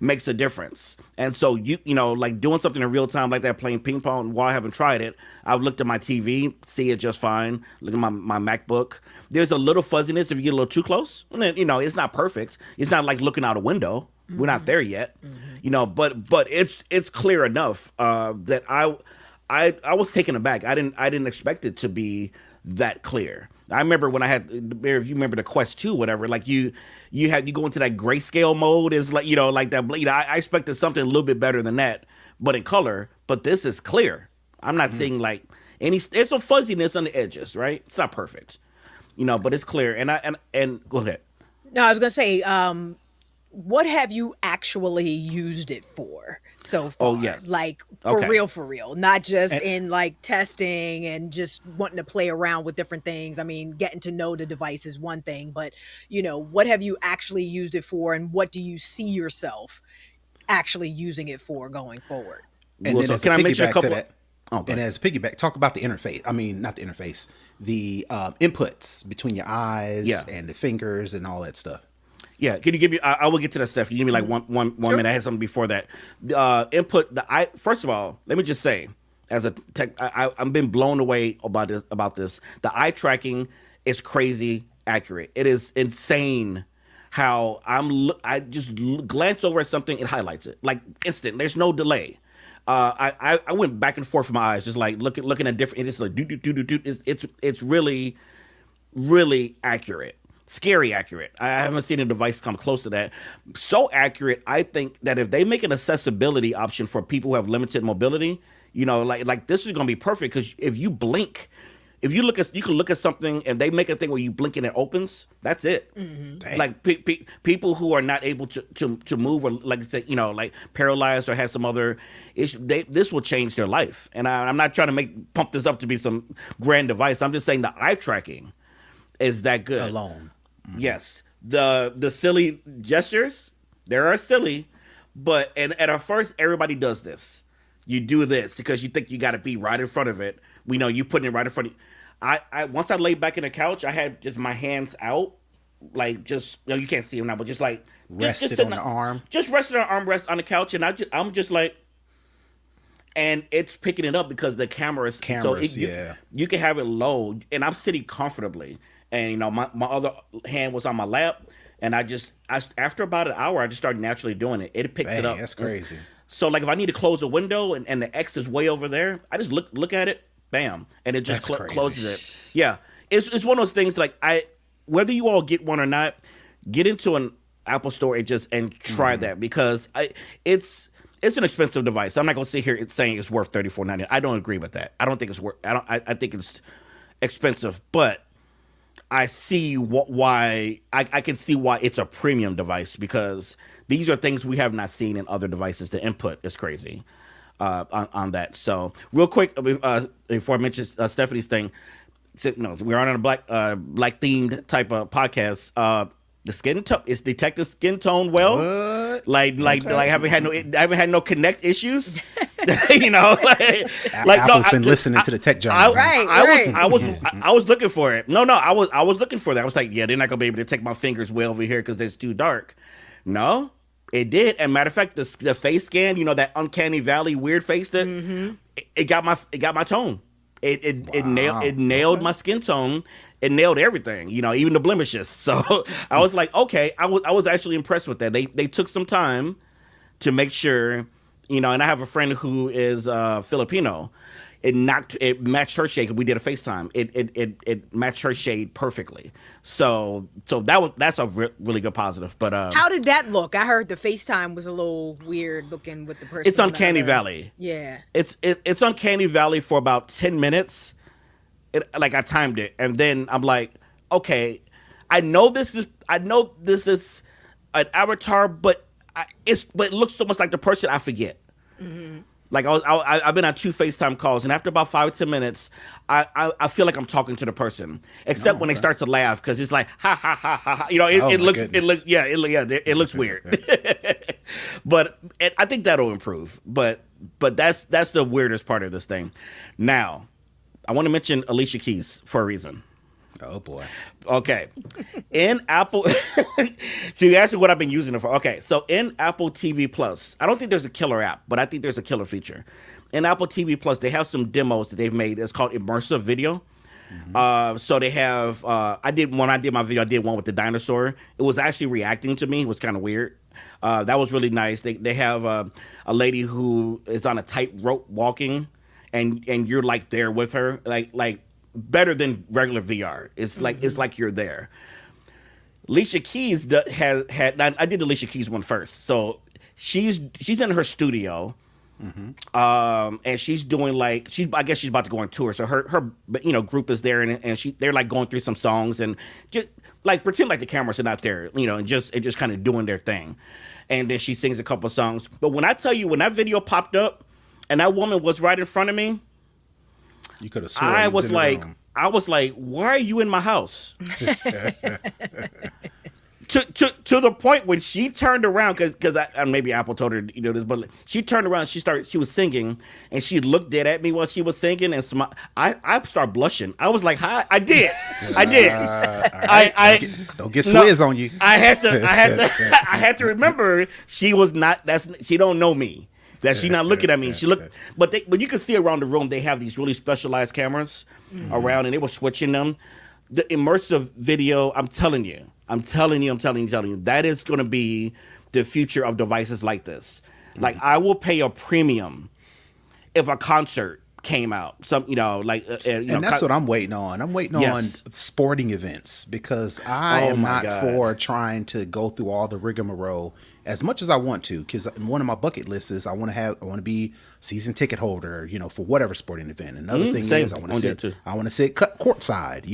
makes a difference. And so like doing something in real time like that, playing ping pong, while I haven't tried it, I've looked at my TV, see it just fine. Look at my MacBook. There's a little fuzziness if you get a little too close. And then, it's not perfect. It's not like looking out a window. We're not there yet. But it's clear enough that I was taken aback. I didn't expect it to be that clear. I remember when I had, if you remember the Quest 2, whatever, like you go into that grayscale mode, is like, like that, I expected something a little bit better than that, but in color, but this is clear. I'm not seeing like there's some fuzziness on the edges, right? It's not perfect, but it's clear. And go ahead. No, I was going to say, what have you actually used it for so far? Oh, yeah. Like, for real, not just in like testing and just wanting to play around with different things. I mean, getting to know the device is one thing, but, what have you actually used it for, and what do you see yourself actually using it for going forward? And then can I mention a couple? And as a piggyback, talk about the interface. I mean, not the interface, the inputs between your eyes and the fingers and all that stuff. Yeah, can you give me? I will get to that stuff. Can you give me like one minute? I had something before that. First of all, let me just say, as a tech, I've been blown away about this. The eye tracking is crazy accurate. It is insane how I just glance over at something, it highlights it like instant. There's no delay. I went back and forth with my eyes, just like looking at different. It's like do. It's really, really accurate. Scary accurate. I haven't seen a device come close to that. So accurate, I think that if they make an accessibility option for people who have limited mobility, like this is going to be perfect, because if you blink, if you can look at something and they make a thing where you blink and it opens, that's it. Mm-hmm. Like people who are not able to move, or like like paralyzed or have some other issue, this will change their life. And I'm not trying to pump this up to be some grand device. I'm just saying the eye tracking is that good alone. Yes, The silly gestures, they are silly, but and at first everybody does this. You do this because you think you got to be right in front of it. We know you putting it right in front of you. I once I laid back in the couch, I had just my hands out, like just you can't see them now, but just like Rested just on the arm. just rested on armrest on the couch, and I'm just like, and it's picking it up because the cameras. You can have it low, and I'm sitting comfortably, and my other hand was on my lap, and I after about an hour, I just started naturally doing it. It picks it up. That's crazy. So like if I need to close a window and the X is way over there, I just look at it, bam, and it just closes it. Yeah, it's one of those things like whether you all get one or not, get into an Apple store and try that because it's an expensive device. I'm not gonna sit here saying it's worth $34.99. I don't agree with that. I don't think it's worth. I think it's expensive, but I see why I can see why it's a premium device because these are things we have not seen in other devices. The input is crazy on that. So real quick before I mention Stephanie's thing, we're on a black themed type of podcast. The skin tone is detecting skin tone well. What? Like I haven't had no connect issues. Apple's been listening to the tech giant. I was looking for it. I was looking for that. I was like, yeah, they're not gonna be able to take my fingers way over here because it's too dark. No, it did. And matter of fact, the face scan, that uncanny valley weird face that it got my tone. It nailed my skin tone. It nailed everything, even the blemishes. So I was like, okay, I was actually impressed with that. They took some time to make sure, and I have a friend who is Filipino. It matched her shade. We did a FaceTime. It matched her shade perfectly. So that's a really good positive. But how did that look? I heard the FaceTime was a little weird looking with the person. It's uncanny valley. Yeah. It's uncanny valley for about 10 minutes. I timed it, and then I'm like, okay, I know this is an avatar, but it looks so much like the person I forget. Mm-hmm. Like I've been on 2 FaceTime calls, and after about 5 or 10 minutes, I feel like I'm talking to the person, except when they start to laugh because it's like ha ha ha ha ha. It looks weird. But I think that'll improve. But that's the weirdest part of this thing. Now, I want to mention Alicia Keys for a reason. Oh boy. Okay. In Apple, so you asked me what I've been using it for. Okay, so in Apple TV Plus, I don't think there's a killer app, but I think there's a killer feature. In Apple TV Plus, they have some demos that they've made. It's called immersive video. Mm-hmm. So they have. I did my video. I did one with the dinosaur. It was actually reacting to me. It was kind of weird. That was really nice. They have a lady who is on a tightrope walking, and you're like there with her, like. Better than regular VR. It's like you're there. Alicia Keys had. I did the Alicia Keys one first. So she's in her studio, and she's doing I guess she's about to go on tour. So her group is there, and they're like going through some songs and just like pretend like the cameras are not there, and just kind of doing their thing. And then she sings a couple of songs. But when I tell you, when that video popped up, and that woman was right in front of me. You could have sworn I was like, why are you in my house? to the point when she turned around, because maybe Apple told her this, but she turned around, she was singing, and she looked dead at me while she was singing, and I started blushing. I was like, hi, I did. Don't get Swizz on you. I had to remember she don't know me. That she's not looking at me. She looked, but you can see around the room they have these really specialized cameras around, and they were switching them. The immersive video, I'm telling you, that is going to be the future of devices like this. Like I will pay a premium if a concert came out. And that's what I'm waiting on. I'm waiting on sporting events because I am not for trying to go through all the rigmarole as much as I want to, because one of my bucket lists is I want to be season ticket holder, for whatever sporting event. Another thing is I want to sit courtside.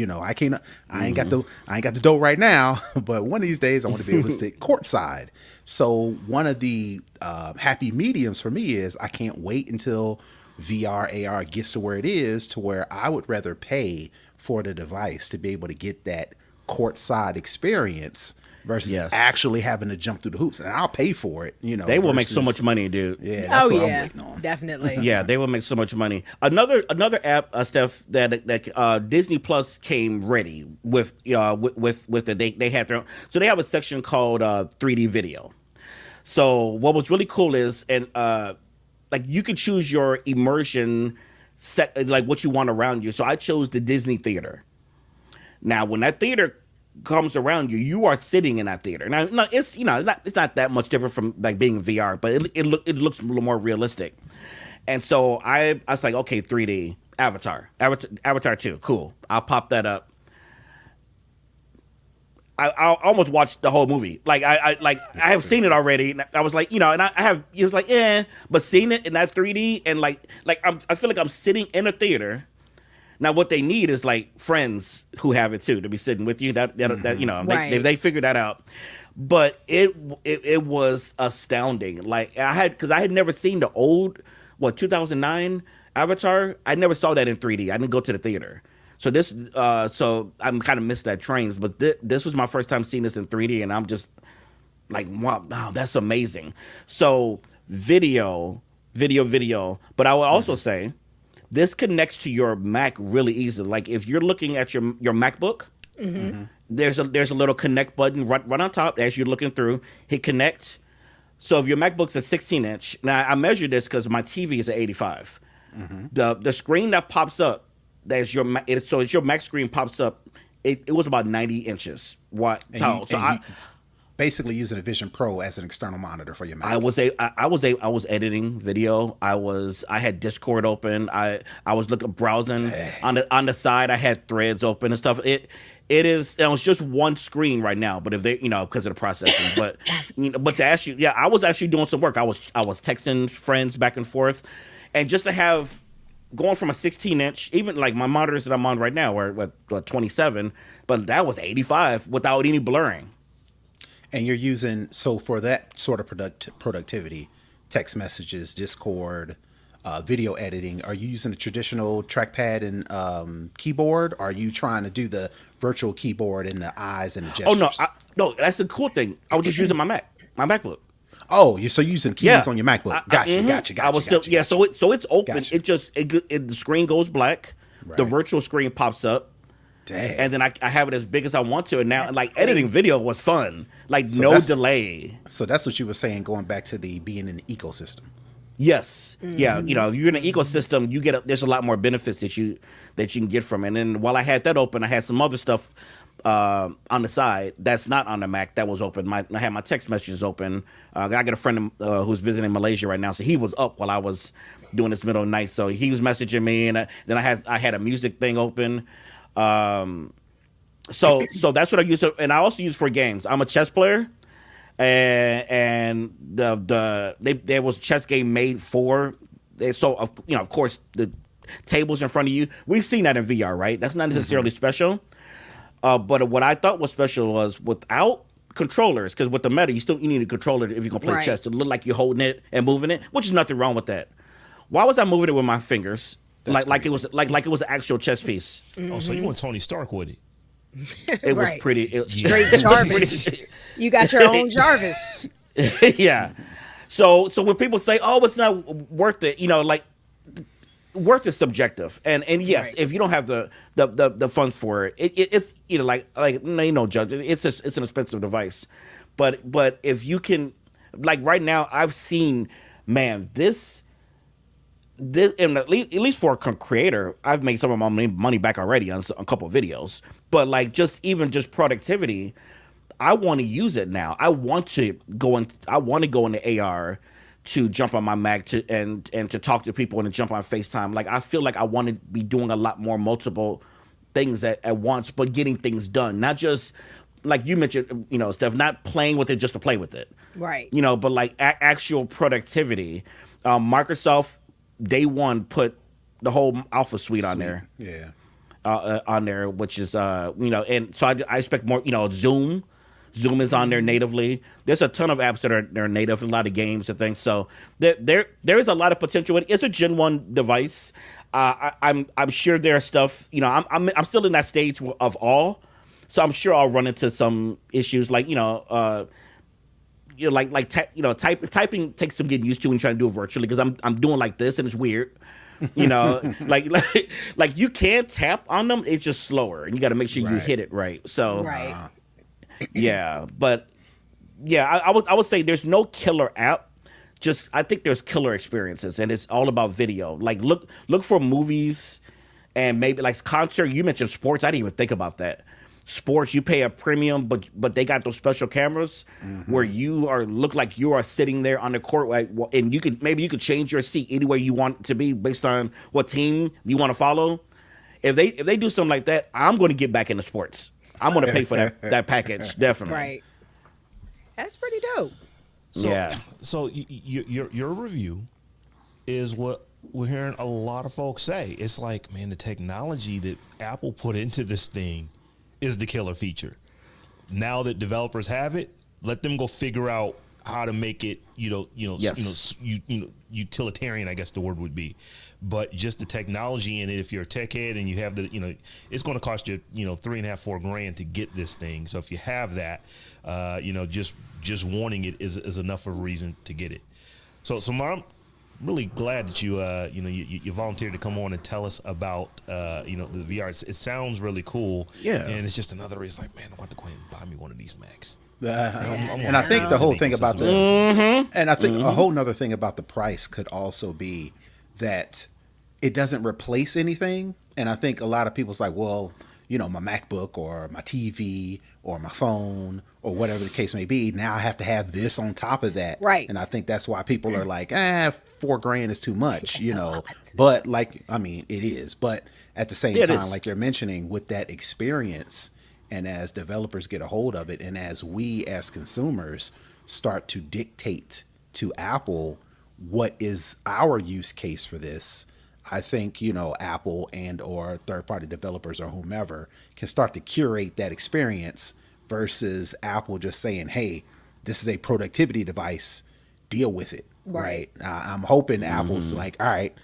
I ain't got the dough right now, but one of these days I want to be able to sit courtside. So one of the happy mediums for me is I can't wait until VR, AR gets to where it is, to where I would rather pay for the device to be able to get that courtside experience versus Yes. actually having to jump through the hoops. And I'll pay for it, you know. They will make so versus- much money, dude. Yeah, that's Oh what I'm yeah, waiting on. definitely. Yeah, they will make so much money. Another app, Steph, that Disney Plus came ready with the they had their own, so they have a section called 3D video. So what was really cool is like you could choose your immersion set, like what you want around you. So I chose the Disney theater. Now when that theater comes around you, you are sitting in that theater. Now it's it's not that much different from like being in VR, but it looks a little more realistic. And so I was like, okay, 3D Avatar 2, cool. I'll pop that up. I almost watched the whole movie. Like I have seen it already. And I was like, and I have. It was like, but seeing it in that 3D and like I feel like I'm sitting in a theater. Now what they need is like friends who have it too to be sitting with you. That Right. they figured that out. But it was astounding. Like because I had never seen the old 2009 Avatar. I never saw that in 3D. I didn't go to the theater. So so I'm kind of missed that train, but this was my first time seeing this in 3D, and I'm just like, wow, that's amazing. So video. But I would also say this connects to your Mac really easily. Like if you're looking at your MacBook, there's a little connect button right on top as you're looking through. Hit connect. So if your MacBook's a 16-inch, now I measured this because my TV is an 85. The screen that pops up. It's your Mac screen pops up. It was about 90 inches wide tall. So I basically using a Vision Pro as an external monitor for your Mac. I was editing video. I had Discord open. I was browsing on the side. I had Threads open and stuff. It was just one screen right now. But if they because of the processing. But to ask you, I was actually doing some work. I was texting friends back and forth, and just to have. Going from a 16-inch, even like my monitors that I'm on right now are 27, but that was 85 without any blurring. And you're using, so for that sort of productivity, text messages, Discord, video editing, are you using a traditional trackpad and keyboard? Or are you trying to do the virtual keyboard and the eyes and the gestures? Oh, no, that's the cool thing. I was just using my MacBook. Oh, you're using keys on your MacBook. Gotcha. I was still so it's open. Gotcha. The screen goes black. Right. The virtual screen pops up. Dang. And then I have it as big as I want to. And now editing video was fun. Like So no delay. So that's what you were saying, going back to the being in the ecosystem. Yes. Yeah. If you're in an ecosystem, there's a lot more benefits that you can get from it. And then while I had that open, I had some other stuff on the side that's not on the Mac that was open. I had my text messages open. I got a friend who's visiting Malaysia right now, so he was up while I was doing this middle of the night. So he was messaging me, and then I had a music thing open. So that's what I use, and I also use for games. I'm a chess player, and there was a chess game made for. So of course the tables in front of you. We've seen that in VR, right? That's not necessarily special. But what I thought was special was without controllers, because with the Meta, you need a controller if you're gonna play chess to look like you're holding it and moving it, which is nothing wrong with that. Why was I moving it with my fingers? Like it was like it was an actual chess piece. Oh, so you went Tony Stark with it? It was pretty. Straight Jarvis. You got your own Jarvis. Yeah. So when people say, "Oh, it's not worth it," worth is subjective, and yes, if you don't have the funds for it, it's no judge. It's an expensive device, but if you can, like right now, I've seen, man, this and at least for a creator, I've made some of my money back already on a couple of videos. But like just productivity, I want to use it now. I want to go into AR. To jump on my Mac and to talk to people and to jump on FaceTime. Like I feel like I want to be doing a lot more multiple things at once, but getting things done. Not just like you mentioned, Steph, not playing with it just to play with it. Right. But like actual productivity. Microsoft day one put the whole Alpha Suite on there. Yeah. On there, which is and so I expect more. Zoom. Zoom is on there natively. There's a ton of apps that are native, a lot of games and things. So there is a lot of potential. It's a Gen 1 device. I'm sure there's stuff. I'm still in that stage of awe So I'm sure I'll run into some issues like typing takes some getting used to when trying to do it virtually because I'm doing like this and it's weird. Like you can tap on them, it's just slower, and you got to make sure you hit it right. So but I would say there's no killer app. Just I think there's killer experiences, and it's all about video. Like look for movies, and maybe like concert. You mentioned sports. I didn't even think about that. Sports, you pay a premium, but they got those special cameras where you look like you are sitting there on the court, like, and you could change your seat any way you want it to be based on what team you want to follow. If they do something like that, I'm going to get back into sports. I'm going to pay for that package, definitely. Right. That's pretty dope. So your review is what we're hearing a lot of folks say. It's like, man, the technology that Apple put into this thing is the killer feature. Now that developers have it, let them go figure out how to make it, utilitarian, I guess the word would be. But just the technology in it, if you're a tech head and you have it's going to cost you, $3.5-4 grand to get this thing. So if you have that, just wanting it is enough of a reason to get it. So I'm really glad that you volunteered to come on and tell us about the VR. It sounds really cool. Yeah, and it's just another reason. Like, man, I want to go ahead and buy me one of these Macs. And I think the whole thing about and I think a whole nother thing about the price could also be that it doesn't replace anything. And I think a lot of people's like, well, my MacBook or my TV or my phone or whatever the case may be, now I have to have this on top of that. Right. And I think that's why people are like, $4 grand is too much, But it is. But at the same time, like you're mentioning, with that experience, and as developers get a hold of it, and as we as consumers start to dictate to Apple what is our use case for this, I think, Apple and or third-party developers or whomever can start to curate that experience versus Apple just saying, hey, this is a productivity device, deal with it. Right. I'm hoping Apple's like, all right,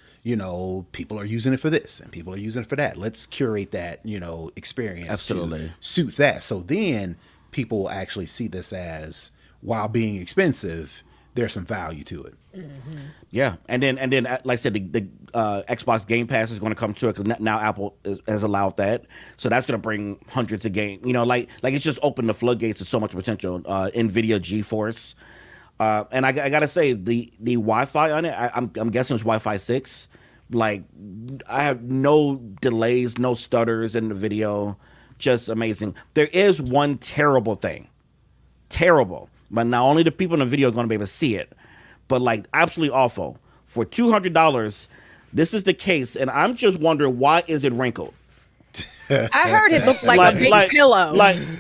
people are using it for this and people are using it for that. Let's curate that, experience. Absolutely. To suit that. So then people will actually see this as, while being expensive, there's some value to it. Mm-hmm. Yeah, and then, like I said, the Xbox Game Pass is going to come to it because now Apple has allowed that, so that's going to bring hundreds of games. Like it's just opened the floodgates to so much potential. NVIDIA GeForce, and I gotta say the Wi-Fi on it, I'm guessing it's Wi-Fi 6. Like I have no delays, no stutters in the video, just amazing. There is one terrible thing, but not only the people in the video are going to be able to see it, but like absolutely awful. For $200, this is the case, and I'm just wondering, why is it wrinkled? I heard it looked like a big pillow.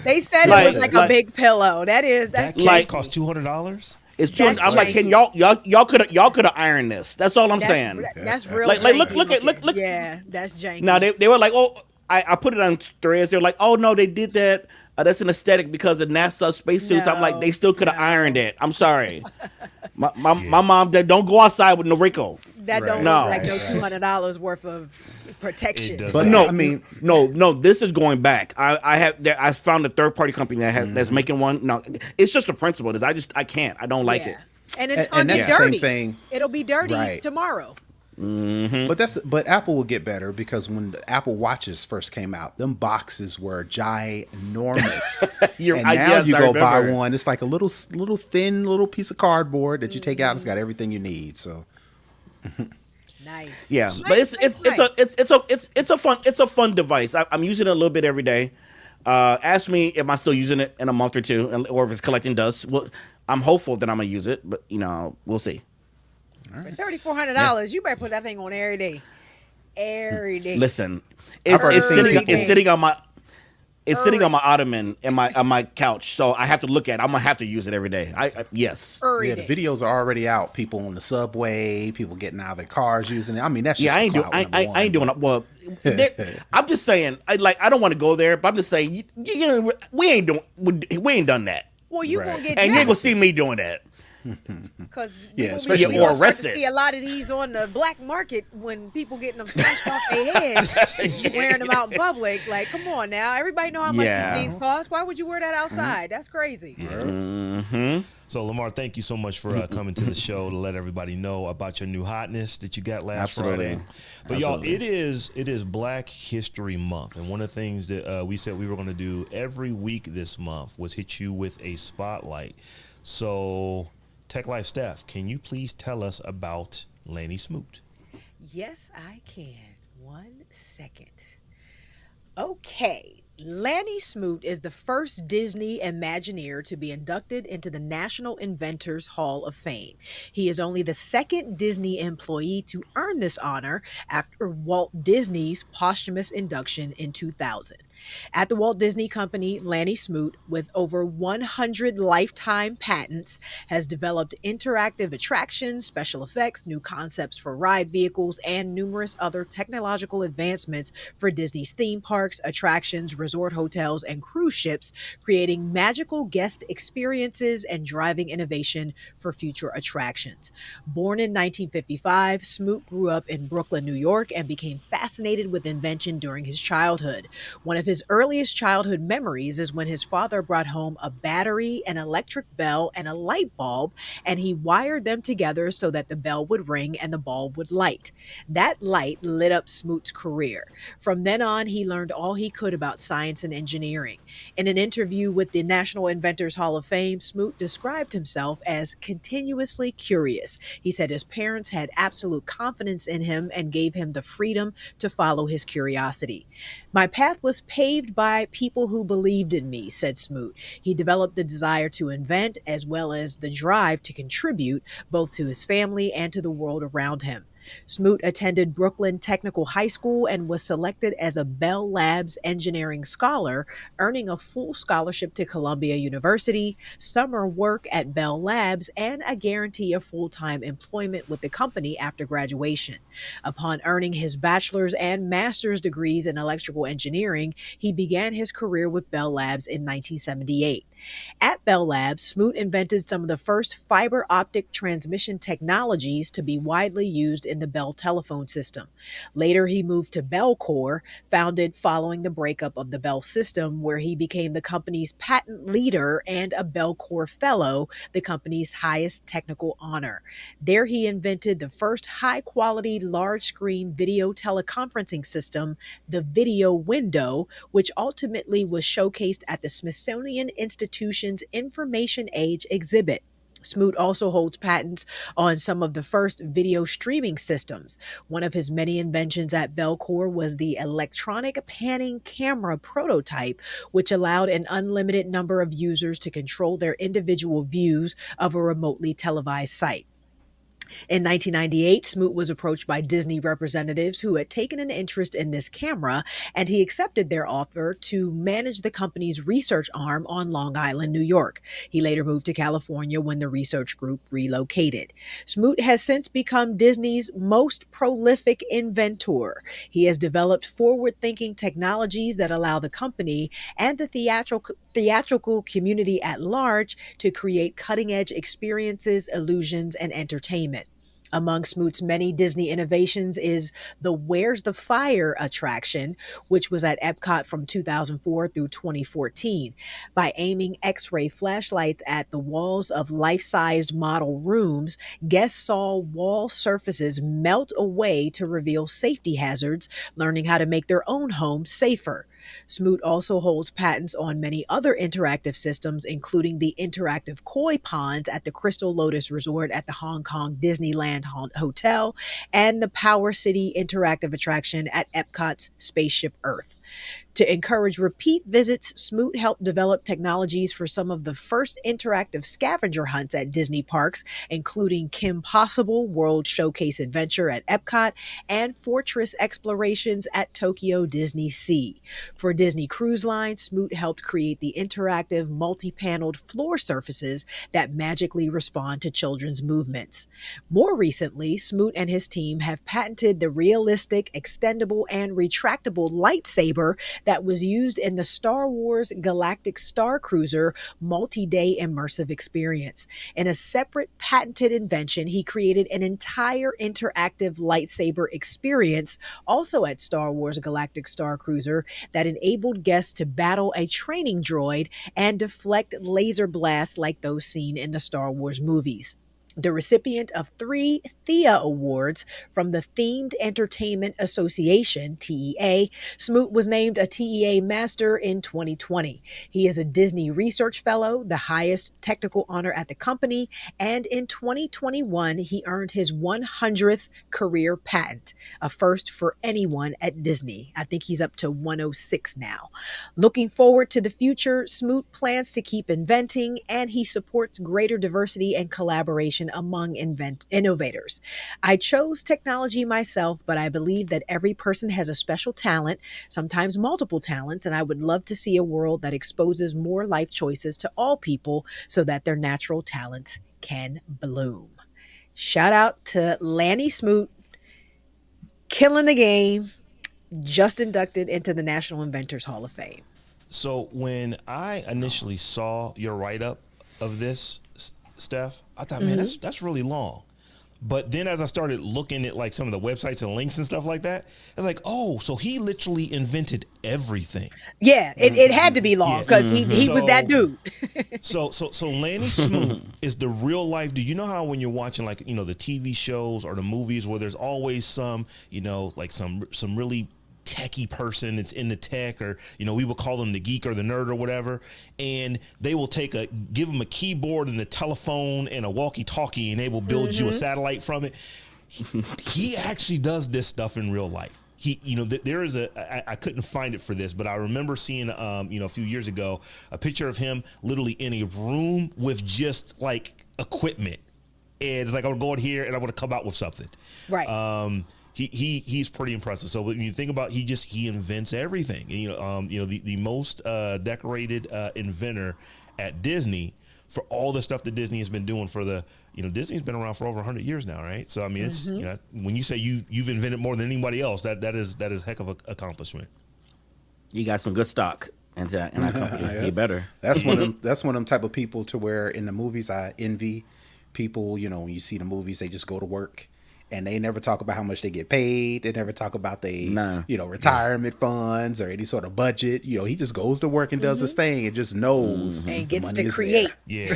They said it was like a big pillow. That case cost $200. It's $200. I'm like, can y'all could have ironed this? That's all I'm saying. That's real. Like look. Yeah, that's janky. Now they were like, oh, I put it on threads. They're like, oh no, they did that. That's an aesthetic because of NASA spacesuits. I'm like, they still could have ironed it. I'm sorry. My mom, don't go outside with no wrinkle. That don't look like no $200 worth of protection. But no. This is going back. I found a third party company that's making one. No, it's just a principle. I can't. I don't like it. And it's going to be that's dirty. The same thing. It'll be dirty tomorrow. Mm-hmm. But Apple will get better because when the Apple Watches first came out, them boxes were ginormous. And now you go buy one, it's like a little thin little piece of cardboard that you take out. It's got everything you need. So nice. Yeah, but it's a fun device. I'm using it a little bit every day. Ask me if I'm still using it in a month or two, or if it's collecting dust. Well, I'm hopeful that I'm gonna use it, but we'll see. For $3,400, you better put that thing on every day. Every day. Listen, it's sitting on my ottoman and on my couch, so I have to look at it. I'm gonna have to use it every day. Yes. The videos are already out. People on the subway, people getting out of their cars using it. I mean, that's just I ain't doing it. Well, I'm just saying. I don't want to go there, but I'm just saying. We ain't done that. Well, you gonna get and you ain't gonna see me doing that. Because Yeah, we especially or gonna start to arrested. see a lot of these on the black market when people getting them snatched off their heads, wearing them out in public. Like, come on now, everybody know how much these Yeah. things cost. Why would you wear that outside? That's crazy. So Lamarr, thank you so much for coming to the show to let everybody know about your new hotness that you got last Absolutely. Friday. But y'all, it is Black History Month, and one of the things that we said we were going to do every week this month was hit you with a spotlight. So, Tech Life Steph, can you please tell us about Lanny Smoot? Yes, I can. 1 second. Okay. Lanny Smoot is the first Disney Imagineer to be inducted into the National Inventors Hall of Fame. He is only the second Disney employee to earn this honor after Walt Disney's posthumous induction in 2000. At the Walt Disney Company, Lanny Smoot, with over 100 lifetime patents, has developed interactive attractions, special effects, new concepts for ride vehicles, and numerous other technological advancements for Disney's theme parks, attractions, resort hotels, and cruise ships, creating magical guest experiences and driving innovation for future attractions. Born in 1955, Smoot grew up in Brooklyn, New York, and became fascinated with invention during his childhood. One of his earliest childhood memories is when his father brought home a battery, an electric bell, and a light bulb, and he wired them together so that the bell would ring and the bulb would light. That light lit up Smoot's career. From then on, he learned all he could about science and engineering. In an interview with the National Inventors Hall of Fame, Smoot described himself as continuously curious. He said his parents had absolute confidence in him and gave him the freedom to follow his curiosity. My path was paved by people who believed in me, said Smoot. He developed the desire to invent as well as the drive to contribute both to his family and to the world around him. Smoot attended Brooklyn Technical High School and was selected as a Bell Labs engineering scholar, earning a full scholarship to Columbia University, summer work at Bell Labs, and a guarantee of full-time employment with the company after graduation. Upon earning his bachelor's and master's degrees in electrical engineering, he began his career with Bell Labs in 1978. At Bell Labs, Smoot invented some of the first fiber optic transmission technologies to be widely used in the Bell telephone system. Later, he moved to Bellcore, founded following the breakup of the Bell system, where he became the company's patent leader and a Bellcore Fellow, the company's highest technical honor. There, he invented the first high-quality, large-screen video teleconferencing system, the Video Window, which ultimately was showcased at the Smithsonian Institution's Information Age exhibit. Smoot also holds patents on some of the first video streaming systems. One of his many inventions at Bellcore was the electronic panning camera prototype, which allowed an unlimited number of users to control their individual views of a remotely televised site. In 1998, Smoot was approached by Disney representatives who had taken an interest in this camera, and he accepted their offer to manage the company's research arm on Long Island, New York. He later moved to California when the research group relocated. Smoot has since become Disney's most prolific inventor. He has developed forward-thinking technologies that allow the company and the theatrical community at large to create cutting-edge experiences, illusions, and entertainment. Among Smoot's many Disney innovations is the Where's the Fire attraction, which was at Epcot from 2004 through 2014. By aiming X-ray flashlights at the walls of life-sized model rooms, guests saw wall surfaces melt away to reveal safety hazards, learning how to make their own homes safer. Smoot also holds patents on many other interactive systems, including the interactive koi ponds at the Crystal Lotus Resort at the Hong Kong Disneyland Hotel and the Power City interactive attraction at Epcot's Spaceship Earth. To encourage repeat visits, Smoot helped develop technologies for some of the first interactive scavenger hunts at Disney parks, including Kim Possible World Showcase Adventure at Epcot and Fortress Explorations at Tokyo Disney Sea. For Disney Cruise Line, Smoot helped create the interactive multi-paneled floor surfaces that magically respond to children's movements. More recently, Smoot and his team have patented the realistic, extendable, and retractable lightsaber lightsaber that was used in the Star Wars Galactic Star Cruiser multi-day immersive experience. In a separate patented invention, he created an entire interactive lightsaber experience, also at Star Wars Galactic Star Cruiser, that enabled guests to battle a training droid and deflect laser blasts like those seen in the Star Wars movies. The recipient of 3 Thea Awards from the Themed Entertainment Association, TEA, Smoot was named a TEA Master in 2020. He is a Disney Research Fellow, the highest technical honor at the company, and in 2021, he earned his 100th career patent, a first for anyone at Disney. I think he's up to 106 now. Looking forward to the future, Smoot plans to keep inventing, and he supports greater diversity and collaboration among innovators. I chose technology myself, but I believe that every person has a special talent, sometimes multiple talents, and I would love to see a world that exposes more life choices to all people so that their natural talent can bloom. Shout out to Lanny Smoot, killing the game, just inducted into the National Inventors Hall of Fame. So when I initially saw your write-up of this, Steph, I thought, man, that's really long. But then as I started looking at like some of the websites and links and stuff like that, I was like, oh, so he literally invented everything. Yeah, it had to be long because he was that dude. So Lanny Smoot is the real life dude. You know how when you're watching like, you know, the TV shows or the movies where there's always some, you know, like some really techie person that's in the tech, or you know, we would call them the geek or the nerd or whatever, and they will give them a keyboard and a telephone and a walkie-talkie, and they will build you a satellite from it. He actually does this stuff in real life. He, you know, there is I couldn't find it for this, but I remember seeing, you know, a few years ago, a picture of him literally in a room with just like equipment, and it's like I would go in here and I would come out with something. Right. He's pretty impressive. So when you think about, he invents everything. And, you know, the most decorated inventor at Disney for all the stuff that Disney has been doing for the, you know, Disney's been around for over 100 years now, right? So I mean, it's, you know, when you say you've invented more than anybody else, that is a heck of an accomplishment. You got some good stock in that company. Yeah. You better. That's one of them type of people to where in the movies I envy people. You know, when you see the movies, they just go to work. And they never talk about how much they get paid. They never talk about you know, retirement funds or any sort of budget. You know, he just goes to work and does his thing and just knows and gets to create. Yeah,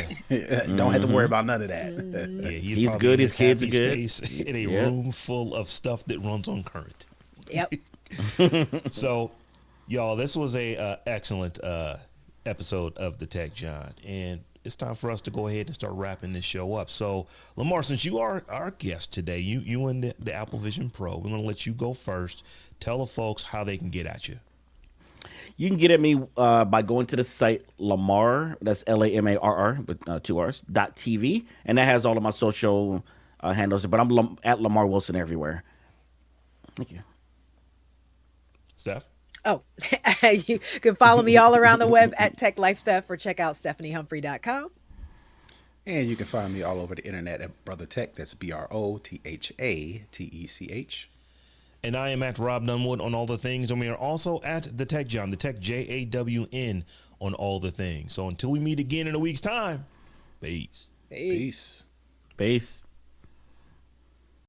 don't have to worry about none of that. Yeah, he's good. His kids are good. In a room full of stuff that runs on current. Yep. So, y'all, this was a excellent episode of the Tech Jawn, and it's time for us to go ahead and start wrapping this show up. So, Lamarr, since you are our guest today, you and the Apple Vision Pro, we're going to let you go first. Tell the folks how they can get at you. You can get at me by going to the site Lamarr, that's Lamarr with 2 R's, .tv, and that has all of my social handles. But I'm at Lamarr Wilson everywhere. Thank you. Steph? Oh, you can follow me all around the web at Tech Life Steph, or check out StephanieHumphrey.com. And you can find me all over the internet at Brother Tech. That's BROTHATECH. And I am at Robb Dunewood on all the things. And we are also at the Tech Jawn, the Tech JAWN on all the things. So until we meet again in a week's time, peace. Peace. Peace.